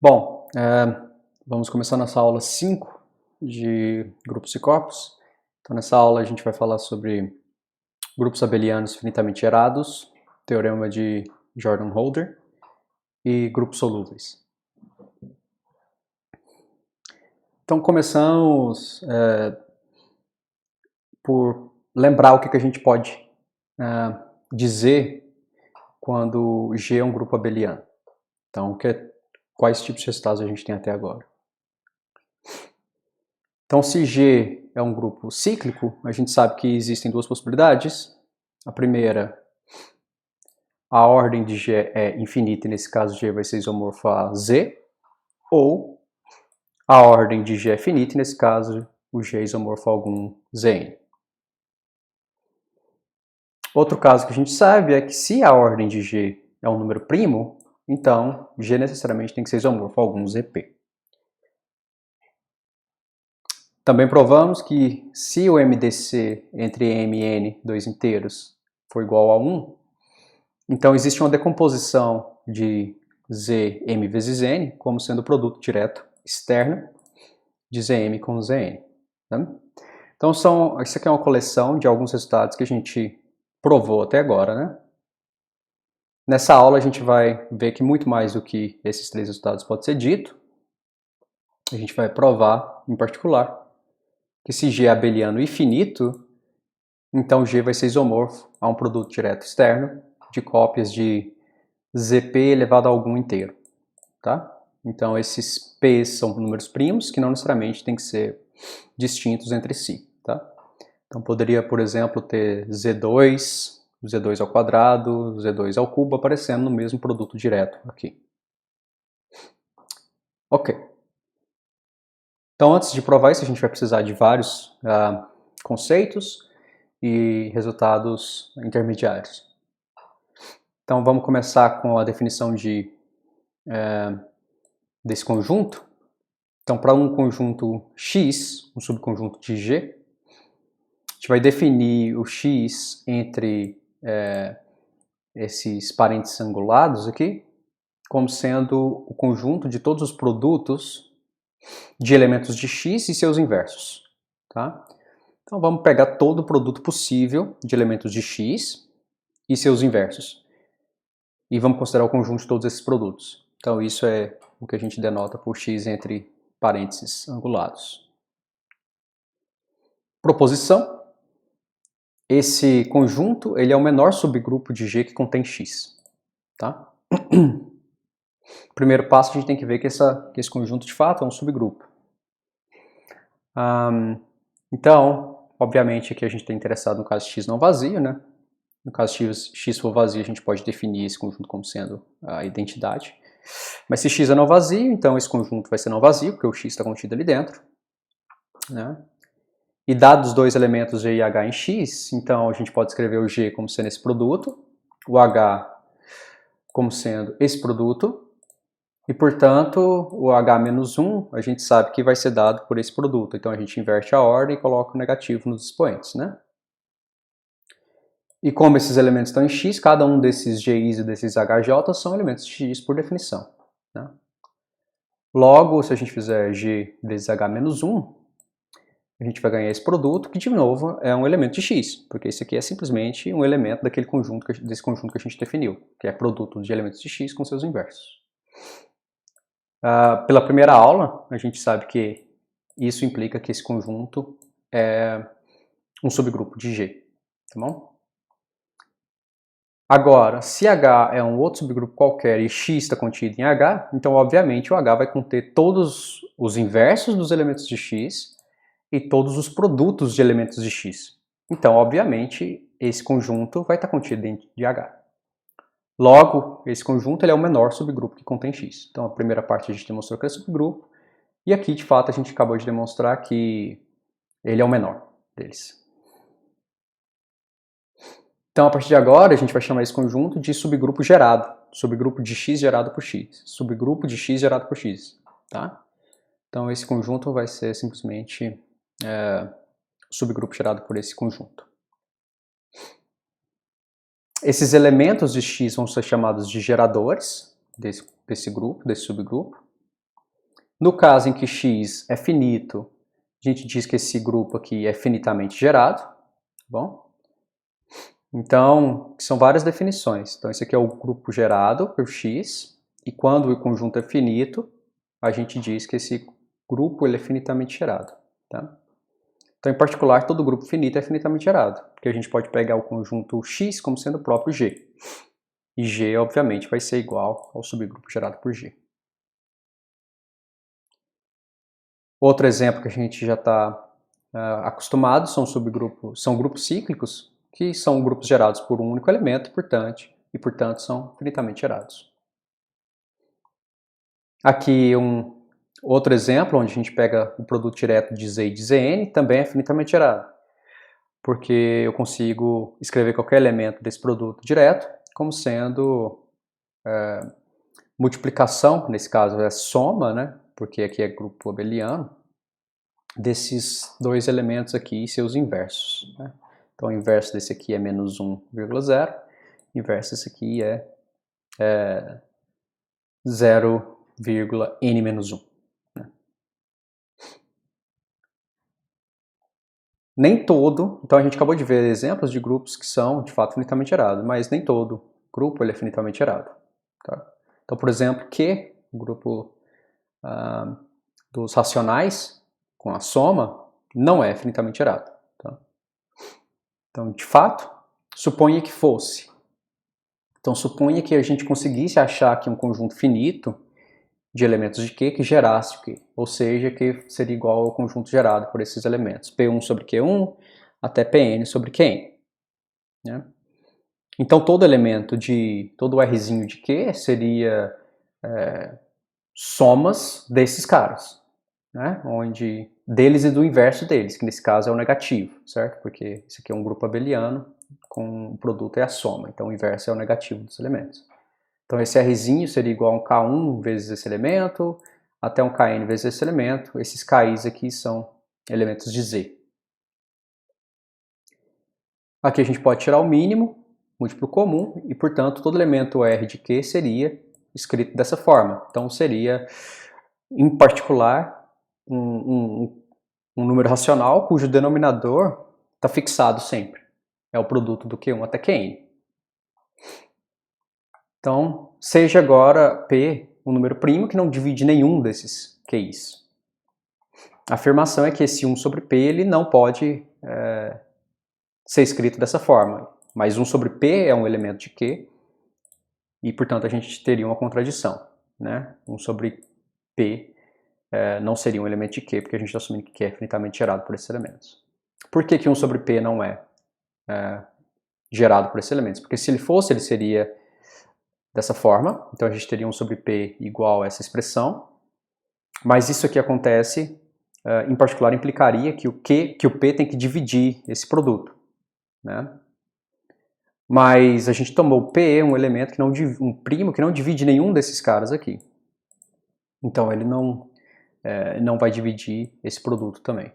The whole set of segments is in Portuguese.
Bom, vamos começar nossa aula 5 de grupos e corpos. Então, nessa aula a gente vai falar sobre grupos abelianos finitamente gerados, teorema de Jordan-Holder e grupos solúveis. Então, começamos por lembrar o que a gente pode dizer quando G é um grupo abeliano. Então, quais tipos de resultados a gente tem até agora? Então, se G é um grupo cíclico, a gente sabe que existem duas possibilidades. A primeira, a ordem de G é infinita, e nesse caso G vai ser isomorfo a Z, ou a ordem de G é finita, e nesse caso o G é isomorfo a algum Zn. Outro caso que a gente sabe é que se a ordem de G é um número primo, então G necessariamente tem que ser isomorfo a algum Zp. Também provamos que se o MDC entre M e N, dois inteiros, for igual a 1, então existe uma decomposição de Zm vezes N como sendo o produto direto externo de Zm com Zn. Tá? Então isso aqui é uma coleção de alguns resultados que a gente provou até agora, né? Nessa aula a gente vai ver que muito mais do que esses três resultados pode ser dito. A gente vai provar, em particular, que se G é abeliano e finito, então G vai ser isomorfo a um produto direto externo de cópias de Zp elevado a algum inteiro. Tá? Então esses P's são números primos que não necessariamente têm que ser distintos entre si. Tá? Então poderia, por exemplo, ter Z2, Z2 ao quadrado, Z2 ao cubo aparecendo no mesmo produto direto aqui. Ok. Então, antes de provar isso, a gente vai precisar de vários conceitos e resultados intermediários. Então, vamos começar com a definição desse conjunto. Então, para um conjunto X, um subconjunto de G, a gente vai definir o X entre esses parênteses angulados aqui, como sendo o conjunto de todos os produtos de elementos de X e seus inversos. Tá? Então vamos pegar todo o produto possível de elementos de X e seus inversos. E vamos considerar o conjunto de todos esses produtos. Então isso é o que a gente denota por X entre parênteses angulados. Proposição. Esse conjunto ele é o menor subgrupo de G que contém X. Tá? Primeiro passo, a gente tem que ver que esse conjunto de fato é um subgrupo. Então, obviamente, aqui a gente está interessado no caso X não vazio, né? No caso X for vazio, a gente pode definir esse conjunto como sendo a identidade. Mas se X é não vazio, então esse conjunto vai ser não vazio, porque o X está contido ali dentro. Né? E dados dois elementos G e H em X, então a gente pode escrever o G como sendo esse produto, o H como sendo esse produto, e, portanto, o H-1 a gente sabe que vai ser dado por esse produto. Então, a gente inverte a ordem e coloca o negativo nos expoentes, né? E como esses elementos estão em X, cada um desses GIs e desses HJ são elementos de X por definição. Né? Logo, se a gente fizer G vezes H-1, a gente vai ganhar esse produto, que, de novo, é um elemento de X, porque esse aqui é simplesmente um elemento desse conjunto que a gente definiu, que é produto de elementos de X com seus inversos. Pela primeira aula, a gente sabe que isso implica que esse conjunto é um subgrupo de G, tá bom? Agora, se H é um outro subgrupo qualquer e X está contido em H, então obviamente o H vai conter todos os inversos dos elementos de X e todos os produtos de elementos de X. Então, obviamente, esse conjunto vai estar contido dentro de H. Logo, esse conjunto ele é o menor subgrupo que contém X. Então, a primeira parte a gente demonstrou que é subgrupo, e aqui, de fato, a gente acabou de demonstrar que ele é o menor deles. Então, a partir de agora, a gente vai chamar esse conjunto de subgrupo gerado. Subgrupo de X gerado por X. Subgrupo de X gerado por X. Tá? Então, esse conjunto vai ser simplesmente o subgrupo gerado por esse conjunto. Esses elementos de X vão ser chamados de geradores desse grupo, desse subgrupo. No caso em que x é finito, a gente diz que esse grupo aqui é finitamente gerado, tá bom? Então, são várias definições. Então, esse aqui é o grupo gerado por x, e quando o conjunto é finito, a gente diz que esse grupo ele é finitamente gerado, tá? Então, em particular, todo grupo finito é finitamente gerado, porque a gente pode pegar o conjunto x como sendo o próprio G. E G, obviamente, vai ser igual ao subgrupo gerado por G. Outro exemplo que a gente já está acostumado são grupos cíclicos, que são grupos gerados por um único elemento, portanto, são finitamente gerados. Aqui outro exemplo, onde a gente pega o produto direto de Z e de Zn, também é finitamente gerado, porque eu consigo escrever qualquer elemento desse produto direto como sendo multiplicação, nesse caso é soma, né? Porque aqui é grupo abeliano, desses dois elementos aqui e seus inversos, né? Então o inverso desse aqui é menos 1,0, o inverso desse aqui é 0,n-1. Né? Nem todo, então a gente acabou de ver exemplos de grupos que são de fato finitamente gerados, mas nem todo grupo ele é finitamente gerado. Tá? Então, por exemplo, Q, o grupo dos racionais com a soma, não é finitamente gerado. Tá? Então, de fato, suponha que fosse. Então, suponha que a gente conseguisse achar aqui um conjunto finito de elementos de Q que gerasse o Q, ou seja, que seria igual ao conjunto gerado por esses elementos, P1 sobre Q1 até Pn sobre Qn. Né? Então, todo o Rzinho de Q seria somas desses caras, né? Onde deles e do inverso deles, que nesse caso é o negativo, certo? Porque esse aqui é um grupo abeliano, com o produto é a soma, então o inverso é o negativo dos elementos. Então esse Rzinho seria igual a um K1 vezes esse elemento, até um Kn vezes esse elemento. Esses Ks aqui são elementos de Z. Aqui a gente pode tirar o mínimo, múltiplo comum, e portanto todo elemento R de Q seria escrito dessa forma. Então seria, em particular, um número racional cujo denominador está fixado sempre. É o produto do Q1 até Qn. Então, seja agora P um número primo que não divide nenhum desses QIs. A afirmação é que esse 1 sobre P ele não pode ser escrito dessa forma. Mas 1 sobre P é um elemento de Q e, portanto, a gente teria uma contradição. Né? 1 sobre P não seria um elemento de Q, porque a gente está assumindo que Q é finitamente gerado por esses elementos. Por que 1 sobre P não é gerado por esses elementos? Porque se ele fosse, ele seria dessa forma. Então a gente teria 1 sobre P igual a essa expressão. Mas isso aqui acontece, em particular, implicaria que o P tem que dividir esse produto. Né? Mas a gente tomou o P, um elemento que um primo que não divide nenhum desses caras aqui. Então ele não vai dividir esse produto também.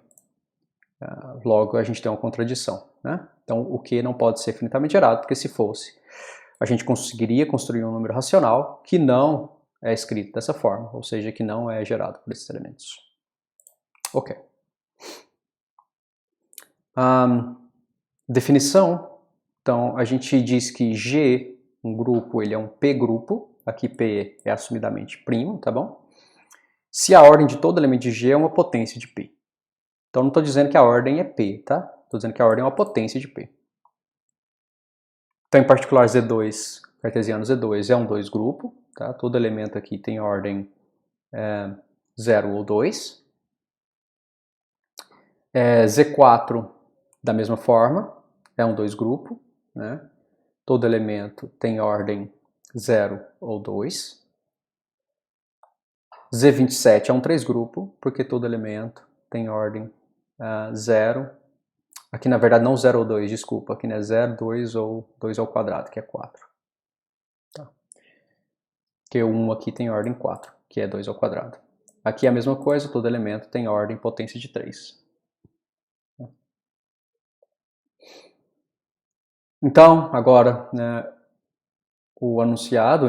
Logo a gente tem uma contradição. Né? Então o Q não pode ser finitamente gerado, porque se fosse, a gente conseguiria construir um número racional que não é escrito dessa forma, ou seja, que não é gerado por esses elementos. Ok. Definição. Então, a gente diz que G, um grupo, ele é um P-grupo. Aqui P é assumidamente primo, tá bom? Se a ordem de todo elemento de G é uma potência de P. Então, não estou dizendo que a ordem é P, tá? Estou dizendo que a ordem é uma potência de P. Então, em particular, Z2, cartesiano Z2, é um 2 grupo, tá? Todo elemento aqui tem ordem 0 ou 2. Z4, da mesma forma, é um 2 grupo, né? Todo elemento tem ordem 0 ou 2. Z27 é um 3 grupo, porque todo elemento tem ordem 0. Aqui, na verdade, não 0 ou 2, desculpa. Aqui não é 0, 2 ou 2 ao quadrado, que é 4. Tá. Porque o 1 aqui tem ordem 4, que é 2 ao quadrado. Aqui é a mesma coisa, todo elemento tem ordem potência de 3. Então, agora, né, o enunciado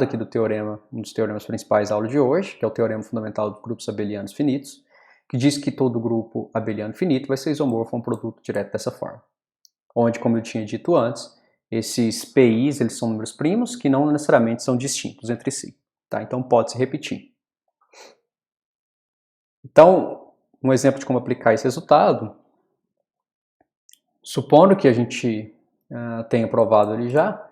aqui do teorema, um dos teoremas principais da aula de hoje, que é o teorema fundamental dos grupos abelianos finitos, que diz que todo grupo abeliano finito vai ser isomorfo a um produto direto dessa forma. Onde, como eu tinha dito antes, esses PIs eles são números primos que não necessariamente são distintos entre si. Tá? Então pode se repetir. Então, um exemplo de como aplicar esse resultado, supondo que a gente tenha provado ele já,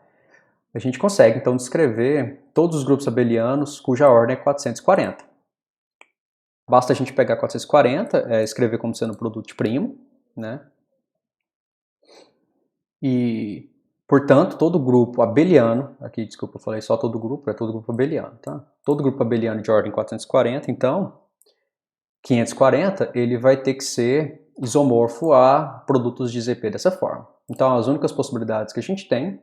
a gente consegue então descrever todos os grupos abelianos cuja ordem é 440. Basta a gente pegar 440, escrever como sendo produto primo, né? E, portanto, todo grupo abeliano, aqui, desculpa, eu falei só todo grupo, é todo grupo abeliano, tá? Todo grupo abeliano de ordem 440, então, 540, ele vai ter que ser isomorfo a produtos de ZP dessa forma. Então, as únicas possibilidades que a gente tem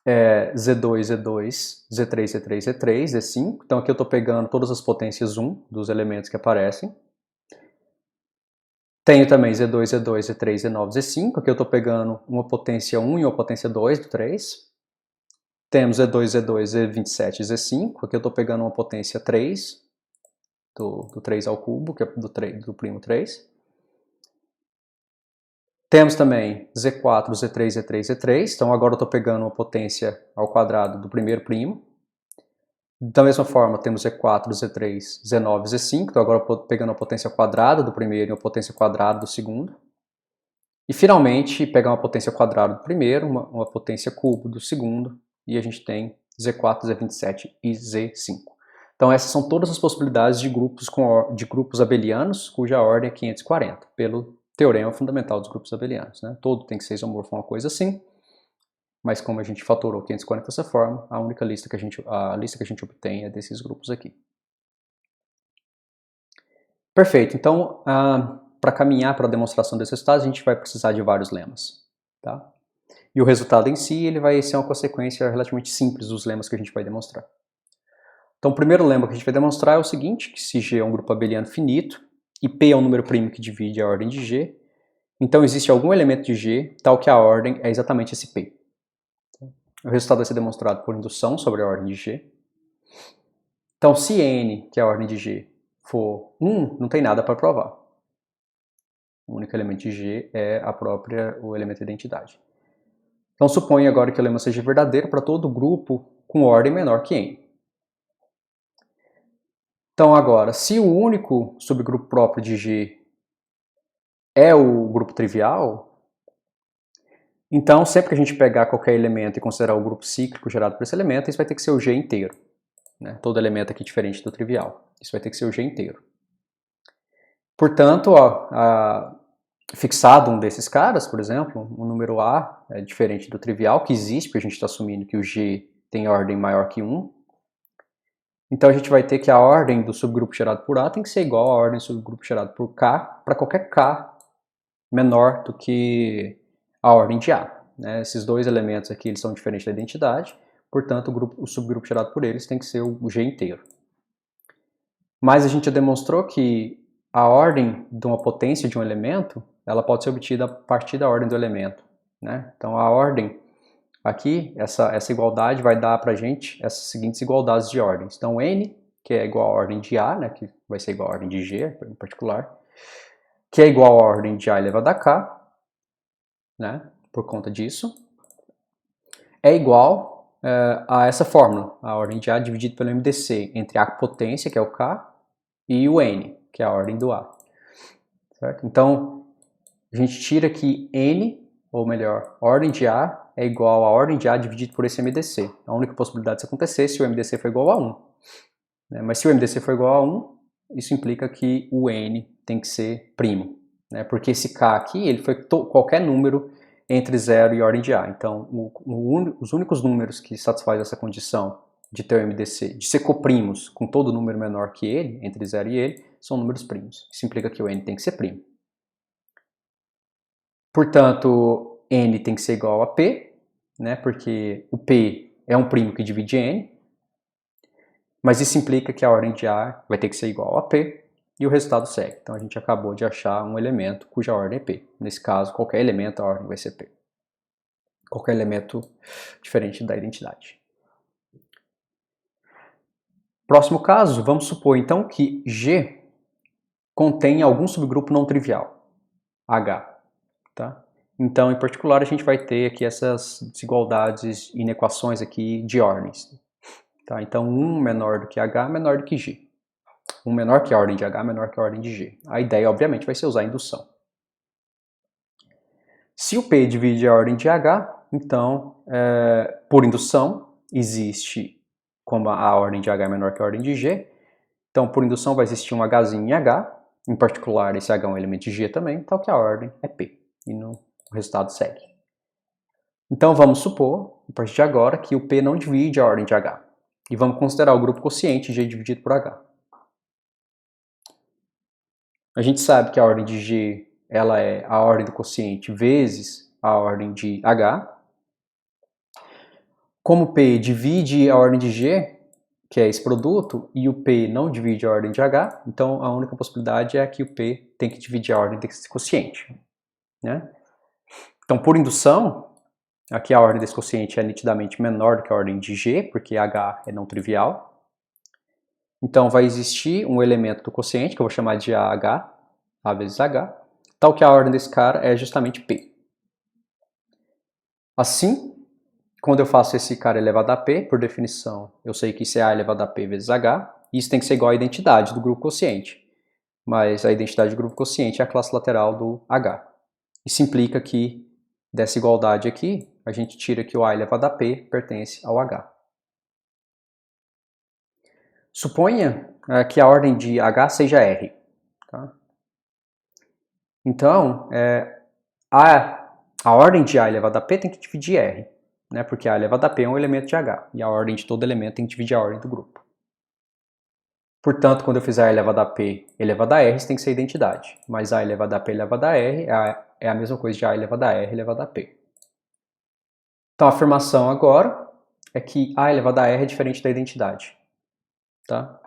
é Z2, Z2, Z3, Z3, Z3, Z5. Então, aqui eu estou pegando todas as potências 1 dos elementos que aparecem. Tenho também Z2, Z2, Z3, Z9, Z5. Aqui eu estou pegando uma potência 1 e uma potência 2 do 3. Temos Z2, Z2, Z27 e Z5. Aqui eu estou pegando uma potência 3, do 3 ao cubo, que é do primo 3. Temos também Z4, Z3, Z3, Z3. Então agora eu estou pegando uma potência ao quadrado do primeiro primo. Da mesma forma, temos Z4, Z3, Z9, Z5. Então agora eu estou pegando a potência ao quadrado do primeiro e a potência ao quadrado do segundo. E finalmente, pegar uma potência ao quadrado do primeiro, uma potência cubo do segundo, e a gente tem Z4, Z27 e Z5. Então essas são todas as possibilidades de grupos abelianos cuja ordem é 540, pelo teorema fundamental dos grupos abelianos. Né? Todo tem que ser isomorfo a uma coisa assim, mas como a gente fatorou 540 dessa forma, a lista que a gente obtém é desses grupos aqui. Perfeito, então para caminhar para a demonstração desses resultados, a gente vai precisar de vários lemas. Tá? E o resultado em si ele vai ser uma consequência relativamente simples dos lemas que a gente vai demonstrar. Então o primeiro lema que a gente vai demonstrar é o seguinte, que se G é um grupo abeliano finito, e P é um número primo que divide a ordem de G, então existe algum elemento de G tal que a ordem é exatamente esse P. O resultado vai ser demonstrado por indução sobre a ordem de G. Então se N, que é a ordem de G, for 1, não tem nada para provar. O único elemento de G é o elemento de identidade. Então suponha agora que o lema seja verdadeiro para todo grupo com ordem menor que N. Então agora, se o único subgrupo próprio de G é o grupo trivial, então sempre que a gente pegar qualquer elemento e considerar o grupo cíclico gerado por esse elemento, isso vai ter que ser o G inteiro. Né? Todo elemento aqui diferente do trivial. Isso vai ter que ser o G inteiro. Portanto, fixado um desses caras, por exemplo, o número A é diferente do trivial, que existe, porque a gente está assumindo que o G tem ordem maior que 1. Então a gente vai ter que a ordem do subgrupo gerado por A tem que ser igual à ordem do subgrupo gerado por K para qualquer K menor do que a ordem de A. Né? Esses dois elementos aqui eles são diferentes da identidade, portanto o subgrupo gerado por eles tem que ser o G inteiro. Mas a gente já demonstrou que a ordem de uma potência de um elemento ela pode ser obtida a partir da ordem do elemento. Né? Então a ordem aqui, essa igualdade vai dar para a gente essas seguintes igualdades de ordens. Então N, que é igual à ordem de A, né, que vai ser igual à ordem de G em particular, que é igual à ordem de A elevado a K, né, por conta disso, é igual a essa fórmula, a ordem de A dividido pelo MDC, entre A potência, que é o K, e o N, que é a ordem do A. Certo? Então, a gente tira que N, ou melhor, ordem de A é igual a ordem de A dividido por esse MDC. A única possibilidade disso acontecer é se o MDC for igual a 1. Né? Mas se o MDC for igual a 1, isso implica que o N tem que ser primo. Né? Porque esse K aqui ele foi qualquer número entre 0 e ordem de A. Então, os únicos números que satisfazem essa condição de ter o MDC, de ser coprimos com todo número menor que ele, entre 0 e ele, são números primos. Isso implica que o N tem que ser primo. Portanto, N tem que ser igual a P, né, porque o P é um primo que divide N, mas isso implica que a ordem de A vai ter que ser igual a P, e o resultado segue. Então a gente acabou de achar um elemento cuja ordem é P. Nesse caso, qualquer elemento, a ordem vai ser P. qualquer elemento diferente da identidade. Próximo caso, vamos supor então que G contém algum subgrupo não trivial, H. Tá? Então, em particular, a gente vai ter aqui essas desigualdades em equações aqui de ordens. Tá? Então, 1 menor do que H menor do que G. 1 menor que a ordem de H menor que a ordem de G. A ideia, obviamente, vai ser usar a indução. Se o P divide a ordem de H, então, por indução, existe, como a ordem de H é menor que a ordem de G, então, por indução, vai existir um Hzinho em H, em particular, esse H é um elemento de G também, tal que a ordem é P, e o resultado segue. Então, vamos supor, a partir de agora, que o P não divide a ordem de H, e vamos considerar o grupo quociente G dividido por H. A gente sabe que a ordem de G ela é a ordem do quociente vezes a ordem de H. Como P divide a ordem de G, que é esse produto, e o P não divide a ordem de H, então a única possibilidade é que o P tem que dividir a ordem desse quociente. Né? Então, por indução, aqui a ordem desse quociente é nitidamente menor do que a ordem de G, porque H é não trivial. Então, vai existir um elemento do quociente, que eu vou chamar de AH, A vezes H, tal que a ordem desse cara é justamente P. Assim, quando eu faço esse cara elevado a P, por definição, eu sei que isso é A elevado a P vezes H, e isso tem que ser igual à identidade do grupo quociente. Mas a identidade do grupo quociente é a classe lateral do H. Isso implica que, dessa igualdade aqui, a gente tira que o A elevado a P pertence ao H. Suponha que a ordem de H seja R. Tá? Então, a ordem de A elevado a P tem que dividir R, né? Porque A elevado a P é um elemento de H, e a ordem de todo elemento tem que dividir a ordem do grupo. Portanto, quando eu fizer A elevado a P elevado a R, isso tem que ser identidade. Mas A elevado a P elevado a R é a mesma coisa de A elevado a R elevado a P. Então, a afirmação agora é que A elevado a R é diferente da identidade. Tá?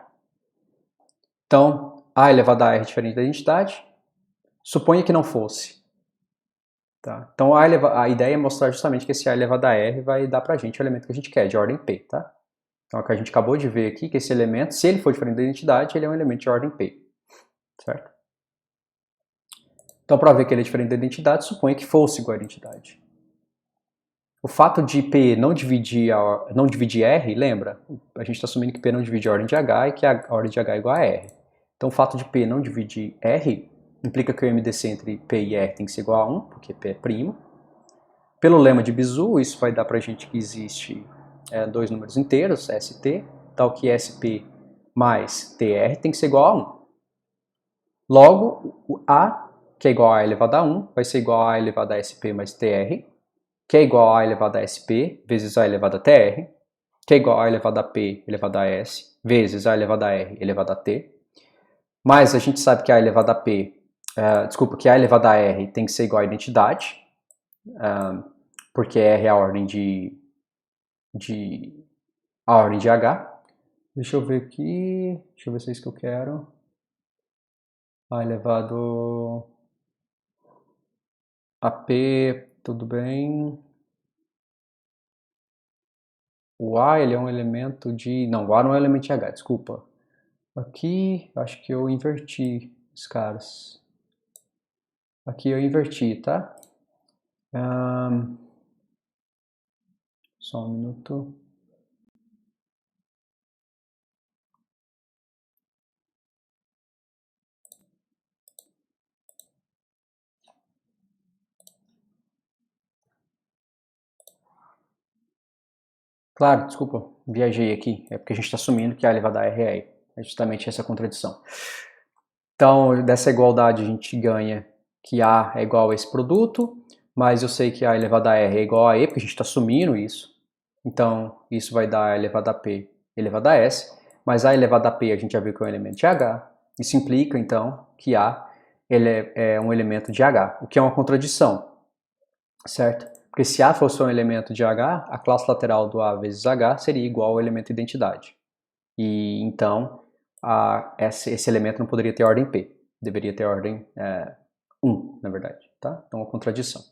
Então, A elevado a R é diferente da identidade. Suponha que não fosse. Tá? Então, a ideia é mostrar justamente que esse A elevado a R vai dar pra gente o elemento que a gente quer, de ordem P. Tá? Então, o que a gente acabou de ver aqui, que esse elemento, se ele for diferente da identidade, ele é um elemento de ordem P. Certo? Então, para ver que ele é diferente da identidade, suponha que fosse igual à identidade. O fato de P não dividir R, lembra? A gente está assumindo que P não divide a ordem de H e que a ordem de H é igual a R. Então, o fato de P não dividir R implica que o MDC entre P e R tem que ser igual a 1, porque P é primo. Pelo lema de Bezout, isso vai dar para a gente que existe dois números inteiros, ST, tal que SP mais TR tem que ser igual a 1. Logo, o A, que é igual a elevado a 1, vai ser igual a A elevado a SP mais TR, que é igual a A elevado a SP vezes A elevado a TR, que é igual a A elevado a P elevado a S vezes A elevado a R elevado a T. Mas a gente sabe que A elevado a P, que A elevado a R tem que ser igual à identidade, porque R é a ordem de H. Deixa eu ver aqui, deixa eu ver se é isso que eu quero. A elevado a P, tudo bem. O A ele é um elemento de... Não, o A não é um elemento de H, desculpa. Aqui, acho que eu inverti os caras. Aqui eu inverti, tá? Só um minuto. Claro, desculpa, viajei aqui. É porque a gente está assumindo que A elevado a R é E. É justamente essa contradição. Então, dessa igualdade a gente ganha que A é igual a esse produto, mas eu sei que A elevado a R é igual a E, porque a gente está assumindo isso. Então, isso vai dar A elevado a P elevado a S, mas A elevado a P a gente já viu que é um elemento de H. Isso implica, então, que A ele é um elemento de H, o que é uma contradição, certo? Porque se A fosse um elemento de H, a classe lateral do A vezes H seria igual ao elemento identidade. E então, esse elemento não poderia ter ordem P. Deveria ter ordem 1, na verdade. Tá? Então, uma contradição.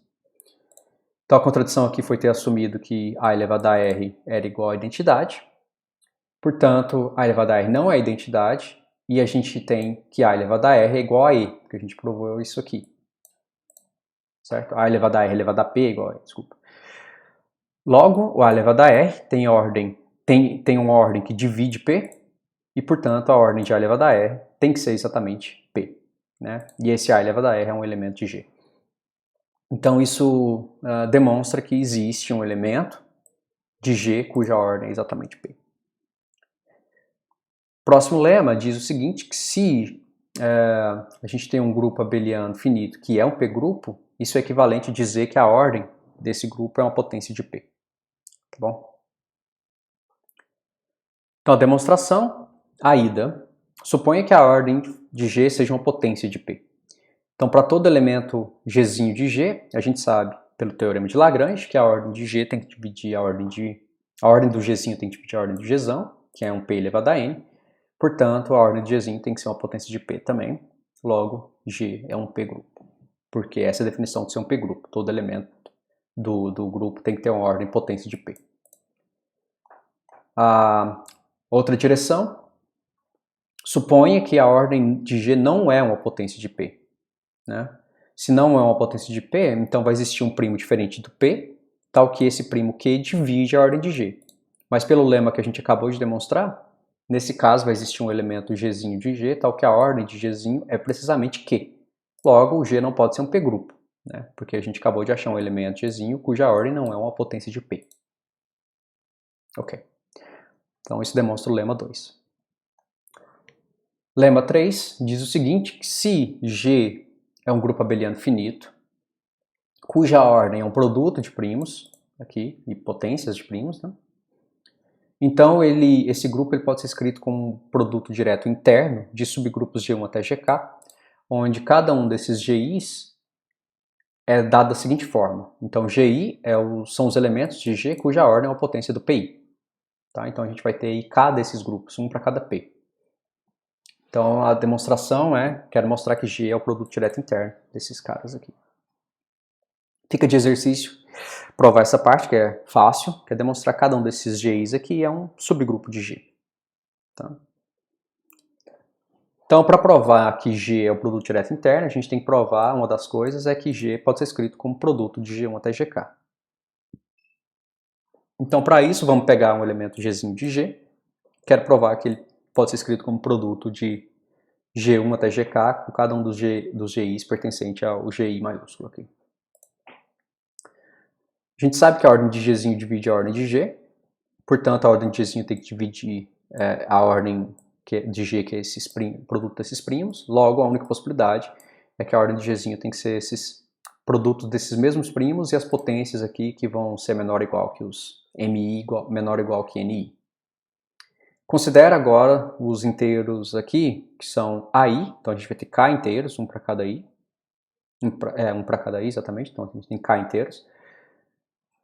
Então a contradição aqui foi ter assumido que A elevado a R era igual à identidade. Portanto, A elevado a R não é identidade, e a gente tem que A elevado a R é igual a E, porque a gente provou isso aqui. Certo? A elevado a R elevado a P é igual a E, desculpa. Logo, o A elevado a R tem uma ordem que divide P, e portanto a ordem de A elevado a R tem que ser exatamente P. Né? E esse A elevado a R é um elemento de G. Então isso demonstra que existe um elemento de G cuja ordem é exatamente P. Próximo lema diz o seguinte, que se a gente tem um grupo abeliano finito que é um P-grupo, isso é equivalente a dizer que a ordem desse grupo é uma potência de P. Tá bom? Então a demonstração, AIDA, suponha que a ordem de G seja uma potência de P. Então para todo elemento Gzinho de G, a gente sabe pelo teorema de Lagrange que a ordem de G tem que dividir a ordem do Gzinho tem que dividir a ordem do Gzão, que é um P elevado a N. Portanto, a ordem de Gzinho tem que ser uma potência de P também. Logo, G é um P-grupo. Porque essa é a definição de ser um P-grupo. Todo elemento do grupo tem que ter uma ordem potência de P. A outra direção, suponha que a ordem de G não é uma potência de P. Né? Se não é uma potência de P, então vai existir um primo diferente do P, tal que esse primo Q divide a ordem de G. Mas pelo lema que a gente acabou de demonstrar, nesse caso vai existir um elemento Gzinho de G, tal que a ordem de Gzinho é precisamente Q. Logo, o G não pode ser um P-grupo, né? Porque a gente acabou de achar um elemento Gzinho cuja ordem não é uma potência de P. Ok. Então isso demonstra o lema 2. Lema 3 diz o seguinte, que se G é um grupo abeliano finito, cuja ordem é um produto de primos, aqui, e potências de primos, né? Então esse grupo pode ser escrito como um produto direto interno de subgrupos G1 até GK, onde cada um desses GIs é dado da seguinte forma. Então GI são os elementos de G cuja ordem é uma potência do PI. Tá? Então a gente vai ter aí cada desses grupos, um para cada P. Então a demonstração quero mostrar que G é o produto direto interno desses caras aqui. Fica de exercício provar essa parte, que é fácil, que é demonstrar que cada um desses GIs aqui é um subgrupo de G. Tá? Então, para provar que G é o produto direto interno, a gente tem que provar, uma das coisas é que G pode ser escrito como produto de G1 até GK. Então, para isso, vamos pegar um elemento Gzinho de G, quero provar que ele pode ser escrito como produto de G1 até GK, com cada um dos GIs pertencente ao GI maiúsculo aqui. A gente sabe que a ordem de Gzinho divide a ordem de G, portanto a ordem de Gzinho tem que dividir a ordem de G, que é esse produto desses primos. Logo, a única possibilidade é que a ordem de Gzinho tem que ser esses produtos desses mesmos primos e as potências aqui que vão ser menor ou igual que os MI, menor ou igual que NI. Considera agora os inteiros aqui, que são AI, então a gente vai ter K inteiros, um para cada I. Um para cada I, exatamente, então a gente tem K inteiros,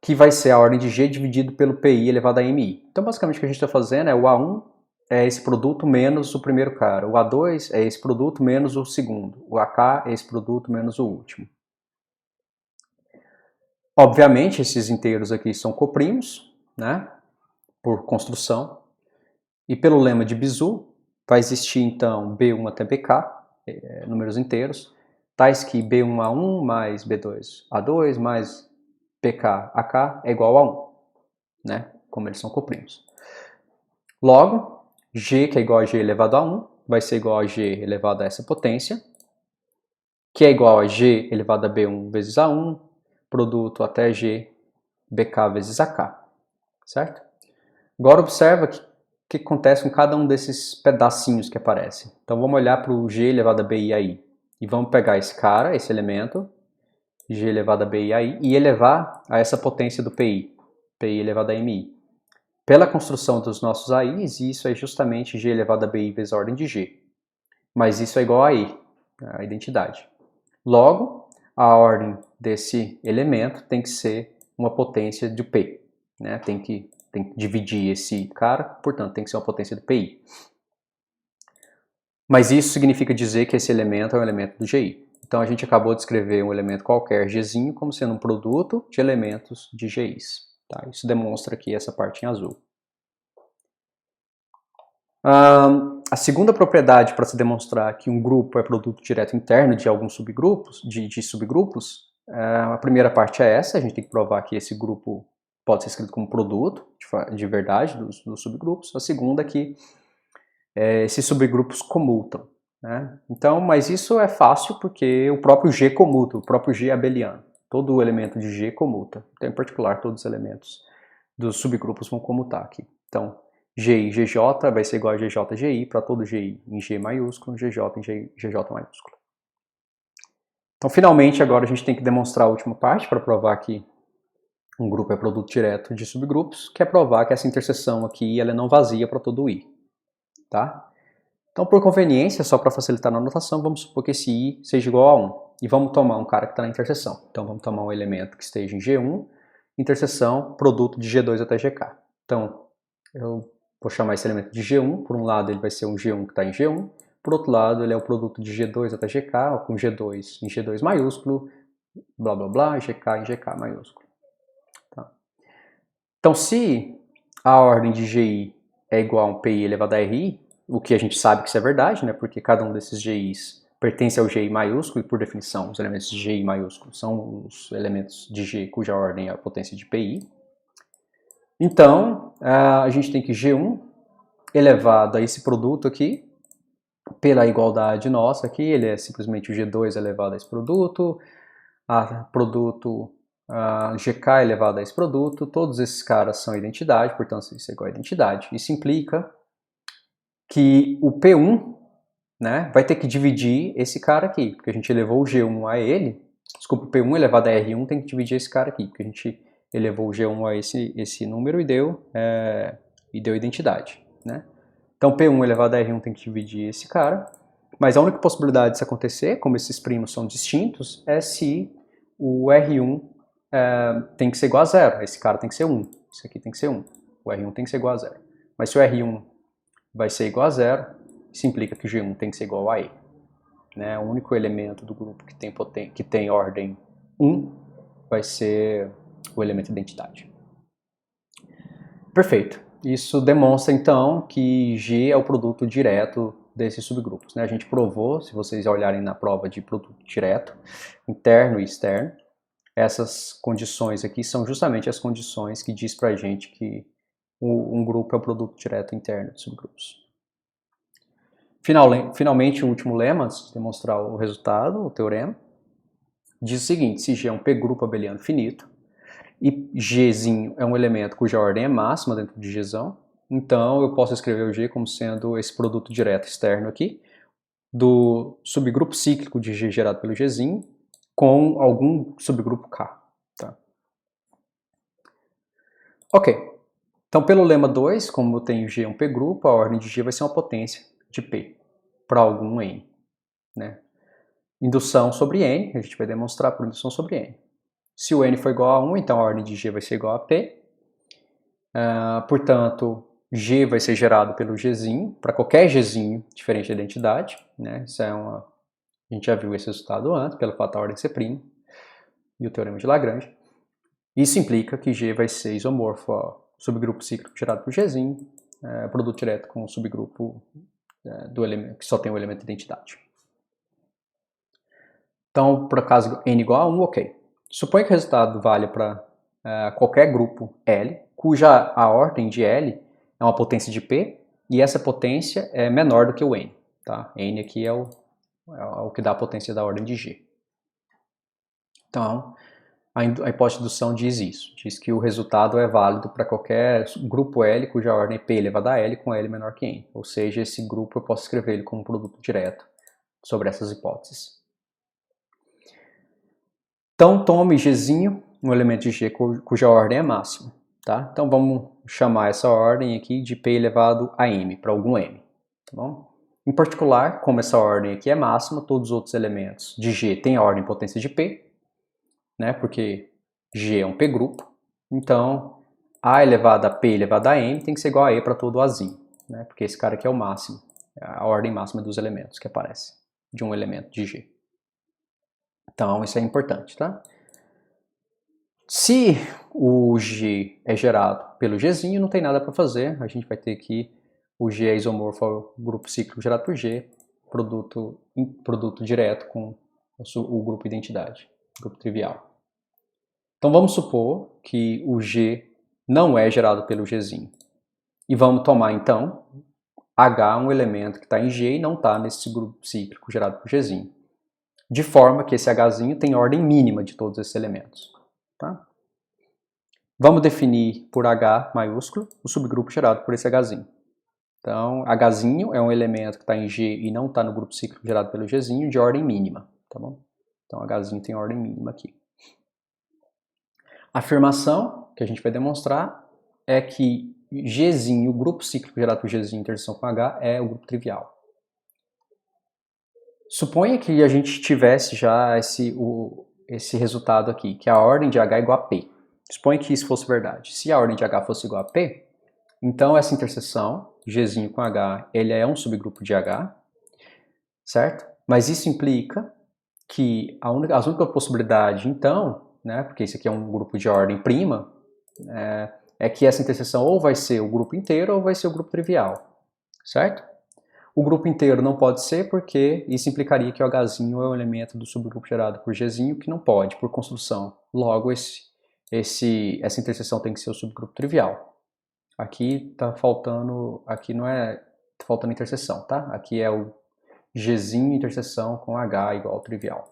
que vai ser a ordem de G dividido pelo PI elevado a MI. Então, basicamente, o que a gente está fazendo é o A1 é esse produto menos o primeiro cara, o A2 é esse produto menos o segundo, o AK é esse produto menos o último. Obviamente, esses inteiros aqui são coprimos, né, por construção, e pelo lema de Bezout, vai existir, então, B1 até BK, números inteiros, tais que B1A1 mais B2A2 mais BK-AK é igual a 1, né? Como eles são coprimos. Logo, G, que é igual a G elevado a 1, vai ser igual a G elevado a essa potência, que é igual a G elevado a B1 vezes A1, produto até G BK vezes AK, certo? Agora observa que acontece com cada um desses pedacinhos que aparecem. Então vamos olhar para o G elevado a BI aí, e vamos pegar esse cara, esse elemento, G elevado a BI aí, e elevar a essa potência do PI, PI elevado a MI. Pela construção dos nossos AIs, isso é justamente G elevado a BI vezes a ordem de G. Mas isso é igual a I, a identidade. Logo, a ordem desse elemento tem que ser uma potência de P. Né? Tem que dividir esse cara, portanto, tem que ser uma potência do PI. Mas isso significa dizer que esse elemento é um elemento do GI. Então a gente acabou de escrever um elemento qualquer, Gzinho, como sendo um produto de elementos de Gis. Tá? Isso demonstra aqui essa parte em azul. A segunda propriedade para se demonstrar que um grupo é produto direto interno de alguns subgrupos, de subgrupos, a primeira parte é essa, a gente tem que provar que esse grupo pode ser escrito como produto de verdade dos subgrupos. A segunda é que esses subgrupos comutam. Né? Então, mas isso é fácil porque o próprio G comuta, o próprio G é abeliano. Todo elemento de G comuta. Então, em particular, todos os elementos dos subgrupos vão comutar aqui. Então, GI GJ vai ser igual a GJ GI para todo GI em G maiúsculo, GJ em GJ maiúsculo. Então, finalmente, agora a gente tem que demonstrar a última parte para provar que um grupo é produto direto de subgrupos, que é provar que essa interseção aqui ela é não vazia para todo I. Tá? Então, por conveniência, só para facilitar na notação, vamos supor que esse I seja igual a 1. E vamos tomar um cara que está na interseção. Então, vamos tomar um elemento que esteja em G1, interseção, produto de G2 até GK. Então, eu vou chamar esse elemento de G1. Por um lado, ele vai ser um G1 que está em G1. Por outro lado, ele é o produto de G2 até GK, com G2 em G2 maiúsculo, blá, blá, blá, GK em GK maiúsculo. Tá? Então, se a ordem de GI é igual a um PI elevado a RI, o que a gente sabe que isso é verdade, né? Porque cada um desses GIs pertence ao GI maiúsculo e, por definição, os elementos de GI maiúsculo são os elementos de G cuja ordem é a potência de PI. Então, a gente tem que G1 elevado a esse produto aqui, pela igualdade nossa aqui, ele é simplesmente o G2 elevado a esse produto, a produto GK elevado a esse produto, todos esses caras são identidade, portanto isso é igual a identidade. Isso implica que o P1, né, vai ter que dividir esse cara aqui, porque a gente elevou o G1 a ele, desculpa, o P1 elevado a R1 tem que dividir esse cara aqui, porque a gente elevou o G1 a esse número e deu identidade. Né? Então P1 elevado a R1 tem que dividir esse cara, mas a única possibilidade disso acontecer, como esses primos são distintos, é se o R1 tem que ser igual a 0, esse cara tem que ser 1, isso aqui tem que ser 1, o R1 tem que ser igual a 0. Mas se o R1 vai ser igual a 0, isso implica que o G1 tem que ser igual a E. Né? O único elemento do grupo que tem ordem 1 vai ser o elemento identidade. Perfeito. Isso demonstra, então, que G é o produto direto desses subgrupos. Né? A gente provou, se vocês olharem na prova de produto direto, interno e externo, essas condições aqui são justamente as condições que diz pra gente que um grupo é o produto direto interno de subgrupos. Finalmente, o último lema, antes de demonstrar o resultado, o teorema, diz o seguinte: se G é um P-grupo abeliano finito, e Gzinho é um elemento cuja ordem é máxima dentro de Gzão, então eu posso escrever o G como sendo esse produto direto externo aqui, do subgrupo cíclico de G gerado pelo Gzinho, com algum subgrupo K. Tá? Ok. Então, pelo lema 2, como eu tenho G um P-grupo, a ordem de G vai ser uma potência de P para algum N. Né? Indução sobre N, a gente vai demonstrar por indução sobre N. Se o N for igual a 1, então a ordem de G vai ser igual a P. Portanto, G vai ser gerado pelo Gzinho, para qualquer Gzinho diferente da identidade. Né? Isso é a gente já viu esse resultado antes, pelo fato da ordem ser prima, e o teorema de Lagrange. Isso implica que G vai ser isomorfo ao subgrupo cíclico gerado por Gzinho, produto direto com o subgrupo do elemento, que só tem o elemento de identidade. Então, por acaso n igual a 1, ok. Suponha que o resultado vale para qualquer grupo L, cuja a ordem de L é uma potência de P, e essa potência é menor do que o N. Tá? N aqui é o que dá a potência da ordem de G. Então, a hipótese de indução diz isso, diz que o resultado é válido para qualquer grupo L cuja ordem é P elevado a L com L menor que N. Ou seja, esse grupo eu posso escrever ele como produto direto sobre essas hipóteses. Então, tome Gzinho, um elemento de G cuja ordem é máxima. Tá? Então, vamos chamar essa ordem aqui de P elevado a M, para algum M. Tá bom? Em particular, como essa ordem aqui é máxima, todos os outros elementos de G têm a ordem potência de P, né? Porque G é um P-grupo. Então, A elevado a P elevado a M tem que ser igual a E para todo Azinho, né? Porque esse cara aqui é o máximo, a ordem máxima dos elementos que aparece de um elemento de G. Então, isso é importante, tá? Se o G é gerado pelo Gzinho, não tem nada para fazer. A gente vai ter que o G é isomorfo ao grupo cíclico gerado por G, produto direto com o grupo identidade, grupo trivial. Então vamos supor que o G não é gerado pelo Gzinho. E vamos tomar então H, um elemento que está em G e não está nesse grupo cíclico gerado por Gzinho. De forma que esse Hzinho tem ordem mínima de todos esses elementos. Tá? Vamos definir por H maiúsculo o subgrupo gerado por esse Hzinho. Então, Hzinho é um elemento que está em G e não está no grupo cíclico gerado pelo Gzinho de ordem mínima. Tá bom? Então, Hzinho tem ordem mínima aqui. A afirmação que a gente vai demonstrar é que Gzinho, o grupo cíclico gerado por Gzinho em interseção com H, é o grupo trivial. Suponha que a gente tivesse já esse resultado aqui, que a ordem de H é igual a P. Suponha que isso fosse verdade. Se a ordem de H fosse igual a P, então essa interseção, Gzinho com H, ele é um subgrupo de H, certo? Mas isso implica que a única possibilidade, então, né, porque esse aqui é um grupo de ordem prima, é que essa interseção ou vai ser o grupo inteiro ou vai ser o grupo trivial, certo? O grupo inteiro não pode ser porque isso implicaria que o Hzinho é um elemento do subgrupo gerado por Gzinho, que não pode, por construção. Logo, essa interseção tem que ser o subgrupo trivial. Aqui tá faltando, aqui não é, tá faltando interseção, tá? Aqui é o Gzinho interseção com H igual ao trivial.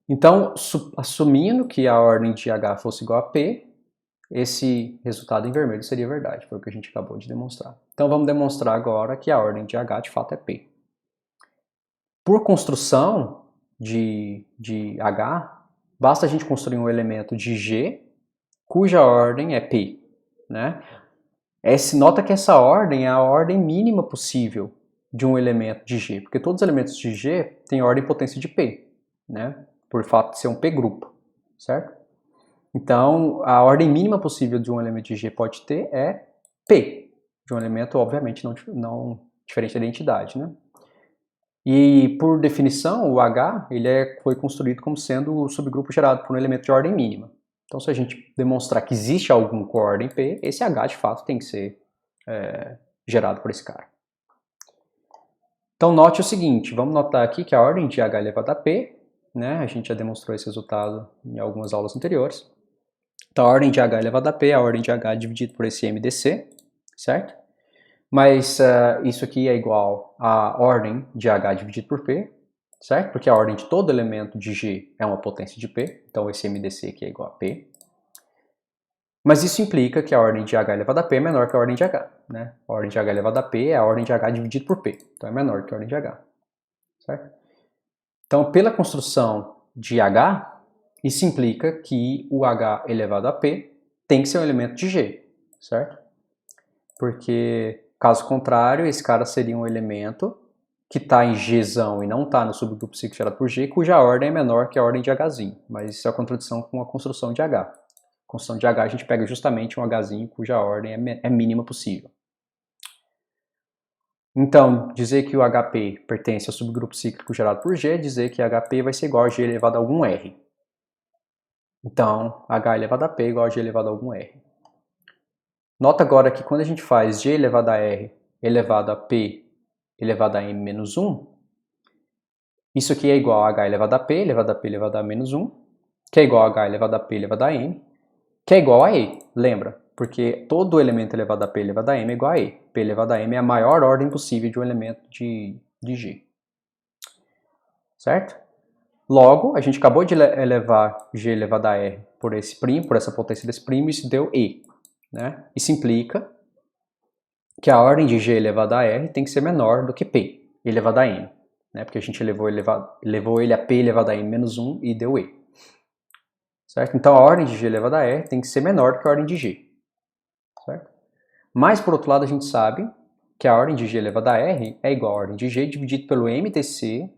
Então, assumindo que a ordem de H fosse igual a P, esse resultado em vermelho seria verdade, foi o que a gente acabou de demonstrar. Então vamos demonstrar agora que a ordem de H de fato é P. Por construção de H, basta a gente construir um elemento de G cuja ordem é P. Né? Nota que essa ordem é a ordem mínima possível de um elemento de G, porque todos os elementos de G têm ordem potência de P, né? Por fato de ser um P-grupo, certo? Então, a ordem mínima possível de um elemento de G pode ter é P, de um elemento, obviamente, não diferente da identidade, né? E, por definição, o H foi construído como sendo o subgrupo gerado por um elemento de ordem mínima. Então, se a gente demonstrar que existe algum com ordem P, esse H, de fato, tem que ser gerado por esse cara. Então, note o seguinte, vamos notar aqui que a ordem de H elevado a P, né, a gente já demonstrou esse resultado em algumas aulas anteriores. Então, a ordem de H elevado a P é a ordem de H dividido por esse MDC, certo? Mas isso aqui é igual à ordem de H dividido por P, certo? Porque a ordem de todo elemento de G é uma potência de P, então esse MDC aqui é igual a P. Mas isso implica que a ordem de H elevado a P é menor que a ordem de H, né? A ordem de H elevado a P é a ordem de H dividido por P, então é menor que a ordem de H, certo? Então, pela construção de H, isso implica que o H elevado a P tem que ser um elemento de G, certo? Porque, caso contrário, esse cara seria um elemento que está em Gzão e não está no subgrupo cíclico gerado por G, cuja ordem é menor que a ordem de Hzinho. Mas isso é a contradição com a construção de H. A construção de H a gente pega justamente um Hzinho cuja ordem é mínima possível. Então, dizer que o HP pertence ao subgrupo cíclico gerado por G é dizer que HP vai ser igual a G elevado a algum R. Então, H elevado a P é igual a G elevado a algum R. Nota agora que quando a gente faz G elevado a R elevado a P elevado a M menos 1, isso aqui é igual a H elevado a P elevado a P elevado a menos 1, que é igual a H elevado a P elevado a M, que é igual a E, lembra? Porque todo elemento elevado a P elevado a M é igual a E. P elevado a M é a maior ordem possível de um elemento de G. Certo? Logo, a gente acabou de elevar G elevado a R por esse primo, por essa potência desse primo, e isso deu E. Né? Isso implica que a ordem de G elevado a R tem que ser menor do que P elevado a M. Né? Porque a gente levou ele a P elevado a M menos 1 e deu E. Certo? Então a ordem de G elevado a R tem que ser menor do que a ordem de G. Certo? Mas, por outro lado, a gente sabe que a ordem de G elevado a R é igual a ordem de G dividido pelo MTC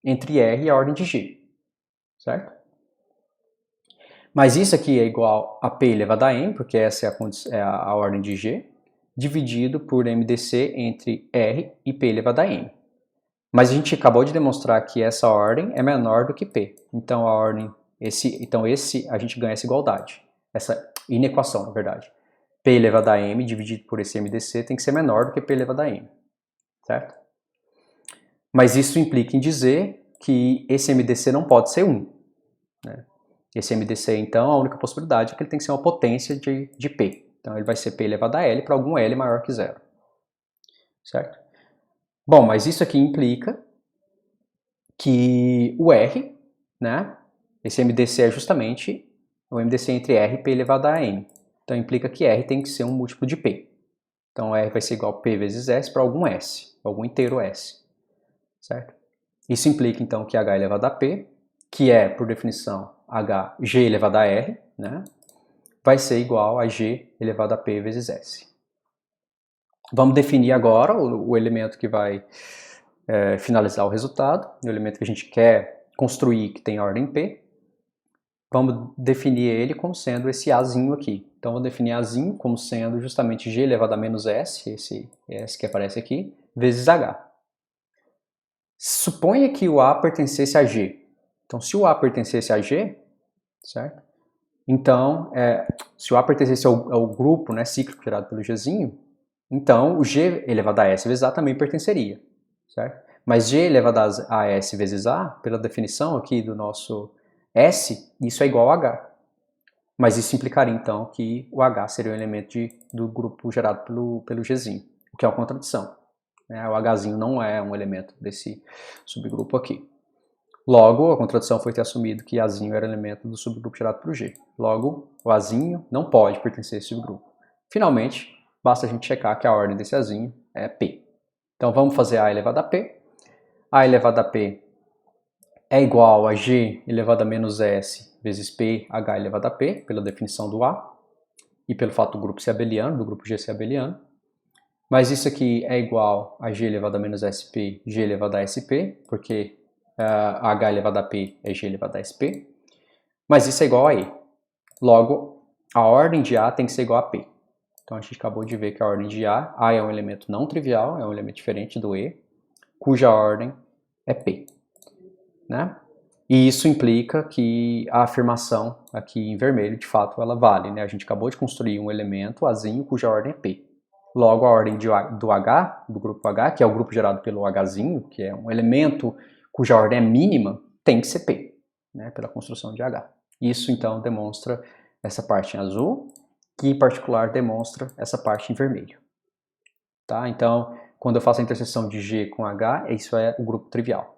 entre R e a ordem de G. Certo? Mas isso aqui é igual a P elevado a M, porque essa é a ordem de G, dividido por MDC entre R e P elevado a M. Mas a gente acabou de demonstrar que essa ordem é menor do que P. Então esse a gente ganha essa igualdade, essa inequação, na verdade. P elevado a m dividido por esse MDC tem que ser menor do que P elevado a m, certo? Mas isso implica em dizer que esse MDC não pode ser 1. Né? Esse MDC, então, a única possibilidade é que ele tem que ser uma potência de P. Então ele vai ser P elevado a L para algum L maior que 0. Certo? Bom, mas isso aqui implica que o R, né, esse MDC é justamente o MDC entre R e P elevado a M. Então implica que R tem que ser um múltiplo de P. Então R vai ser igual a P vezes S para algum S, algum inteiro S. Certo? Isso implica então que H elevado a P, que é, por definição, G elevado a R, né, vai ser igual a G elevado a P vezes S. Vamos definir agora o elemento que vai finalizar o resultado, o elemento que a gente quer construir que tem ordem P. Vamos definir ele como sendo esse Azinho aqui. Então, vou definir Azinho como sendo justamente G elevado a menos S, esse S que aparece aqui, vezes H. Suponha que o A pertencesse a G. Então, se o A pertencesse a G, certo? Então, se o A pertencesse ao grupo, né, cíclico gerado pelo Gzinho, então o G elevado a S vezes A também pertenceria, certo? Mas G elevado a S vezes A, pela definição aqui do nosso S, isso é igual a H. Mas isso implicaria então que o H seria um elemento do grupo gerado pelo Gzinho, o que é uma contradição. Né? O Hzinho não é um elemento desse subgrupo aqui. Logo, a contradição foi ter assumido que Azinho era elemento do subgrupo gerado pelo G. Logo, o Azinho não pode pertencer a esse subgrupo. Finalmente, basta a gente checar que a ordem desse Azinho é P. Então vamos fazer A elevado a P. A elevado a P é igual a G elevado a menos S vezes P H elevado a P, pela definição do A, e pelo fato do grupo ser abeliano, do grupo G ser abeliano. Mas isso aqui é igual a G elevado a menos SP, G elevado a SP, porque H elevado a P é G elevado a SP. Mas isso é igual a E. Logo, a ordem de A tem que ser igual a P. Então a gente acabou de ver que a ordem de A é um elemento não trivial, é um elemento diferente do E, cuja ordem é P. Né? E isso implica que a afirmação aqui em vermelho, de fato, ela vale. Né? A gente acabou de construir um elemento Azinho cuja ordem é P. Logo, a ordem do H, do grupo H, que é o grupo gerado pelo Hzinho, que é um elemento cuja ordem é mínima, tem que ser P, né? Pela construção de H. Isso, então, demonstra essa parte em azul, que, em particular, demonstra essa parte em vermelho. Tá? Então, quando eu faço a interseção de G com H, isso é o grupo trivial.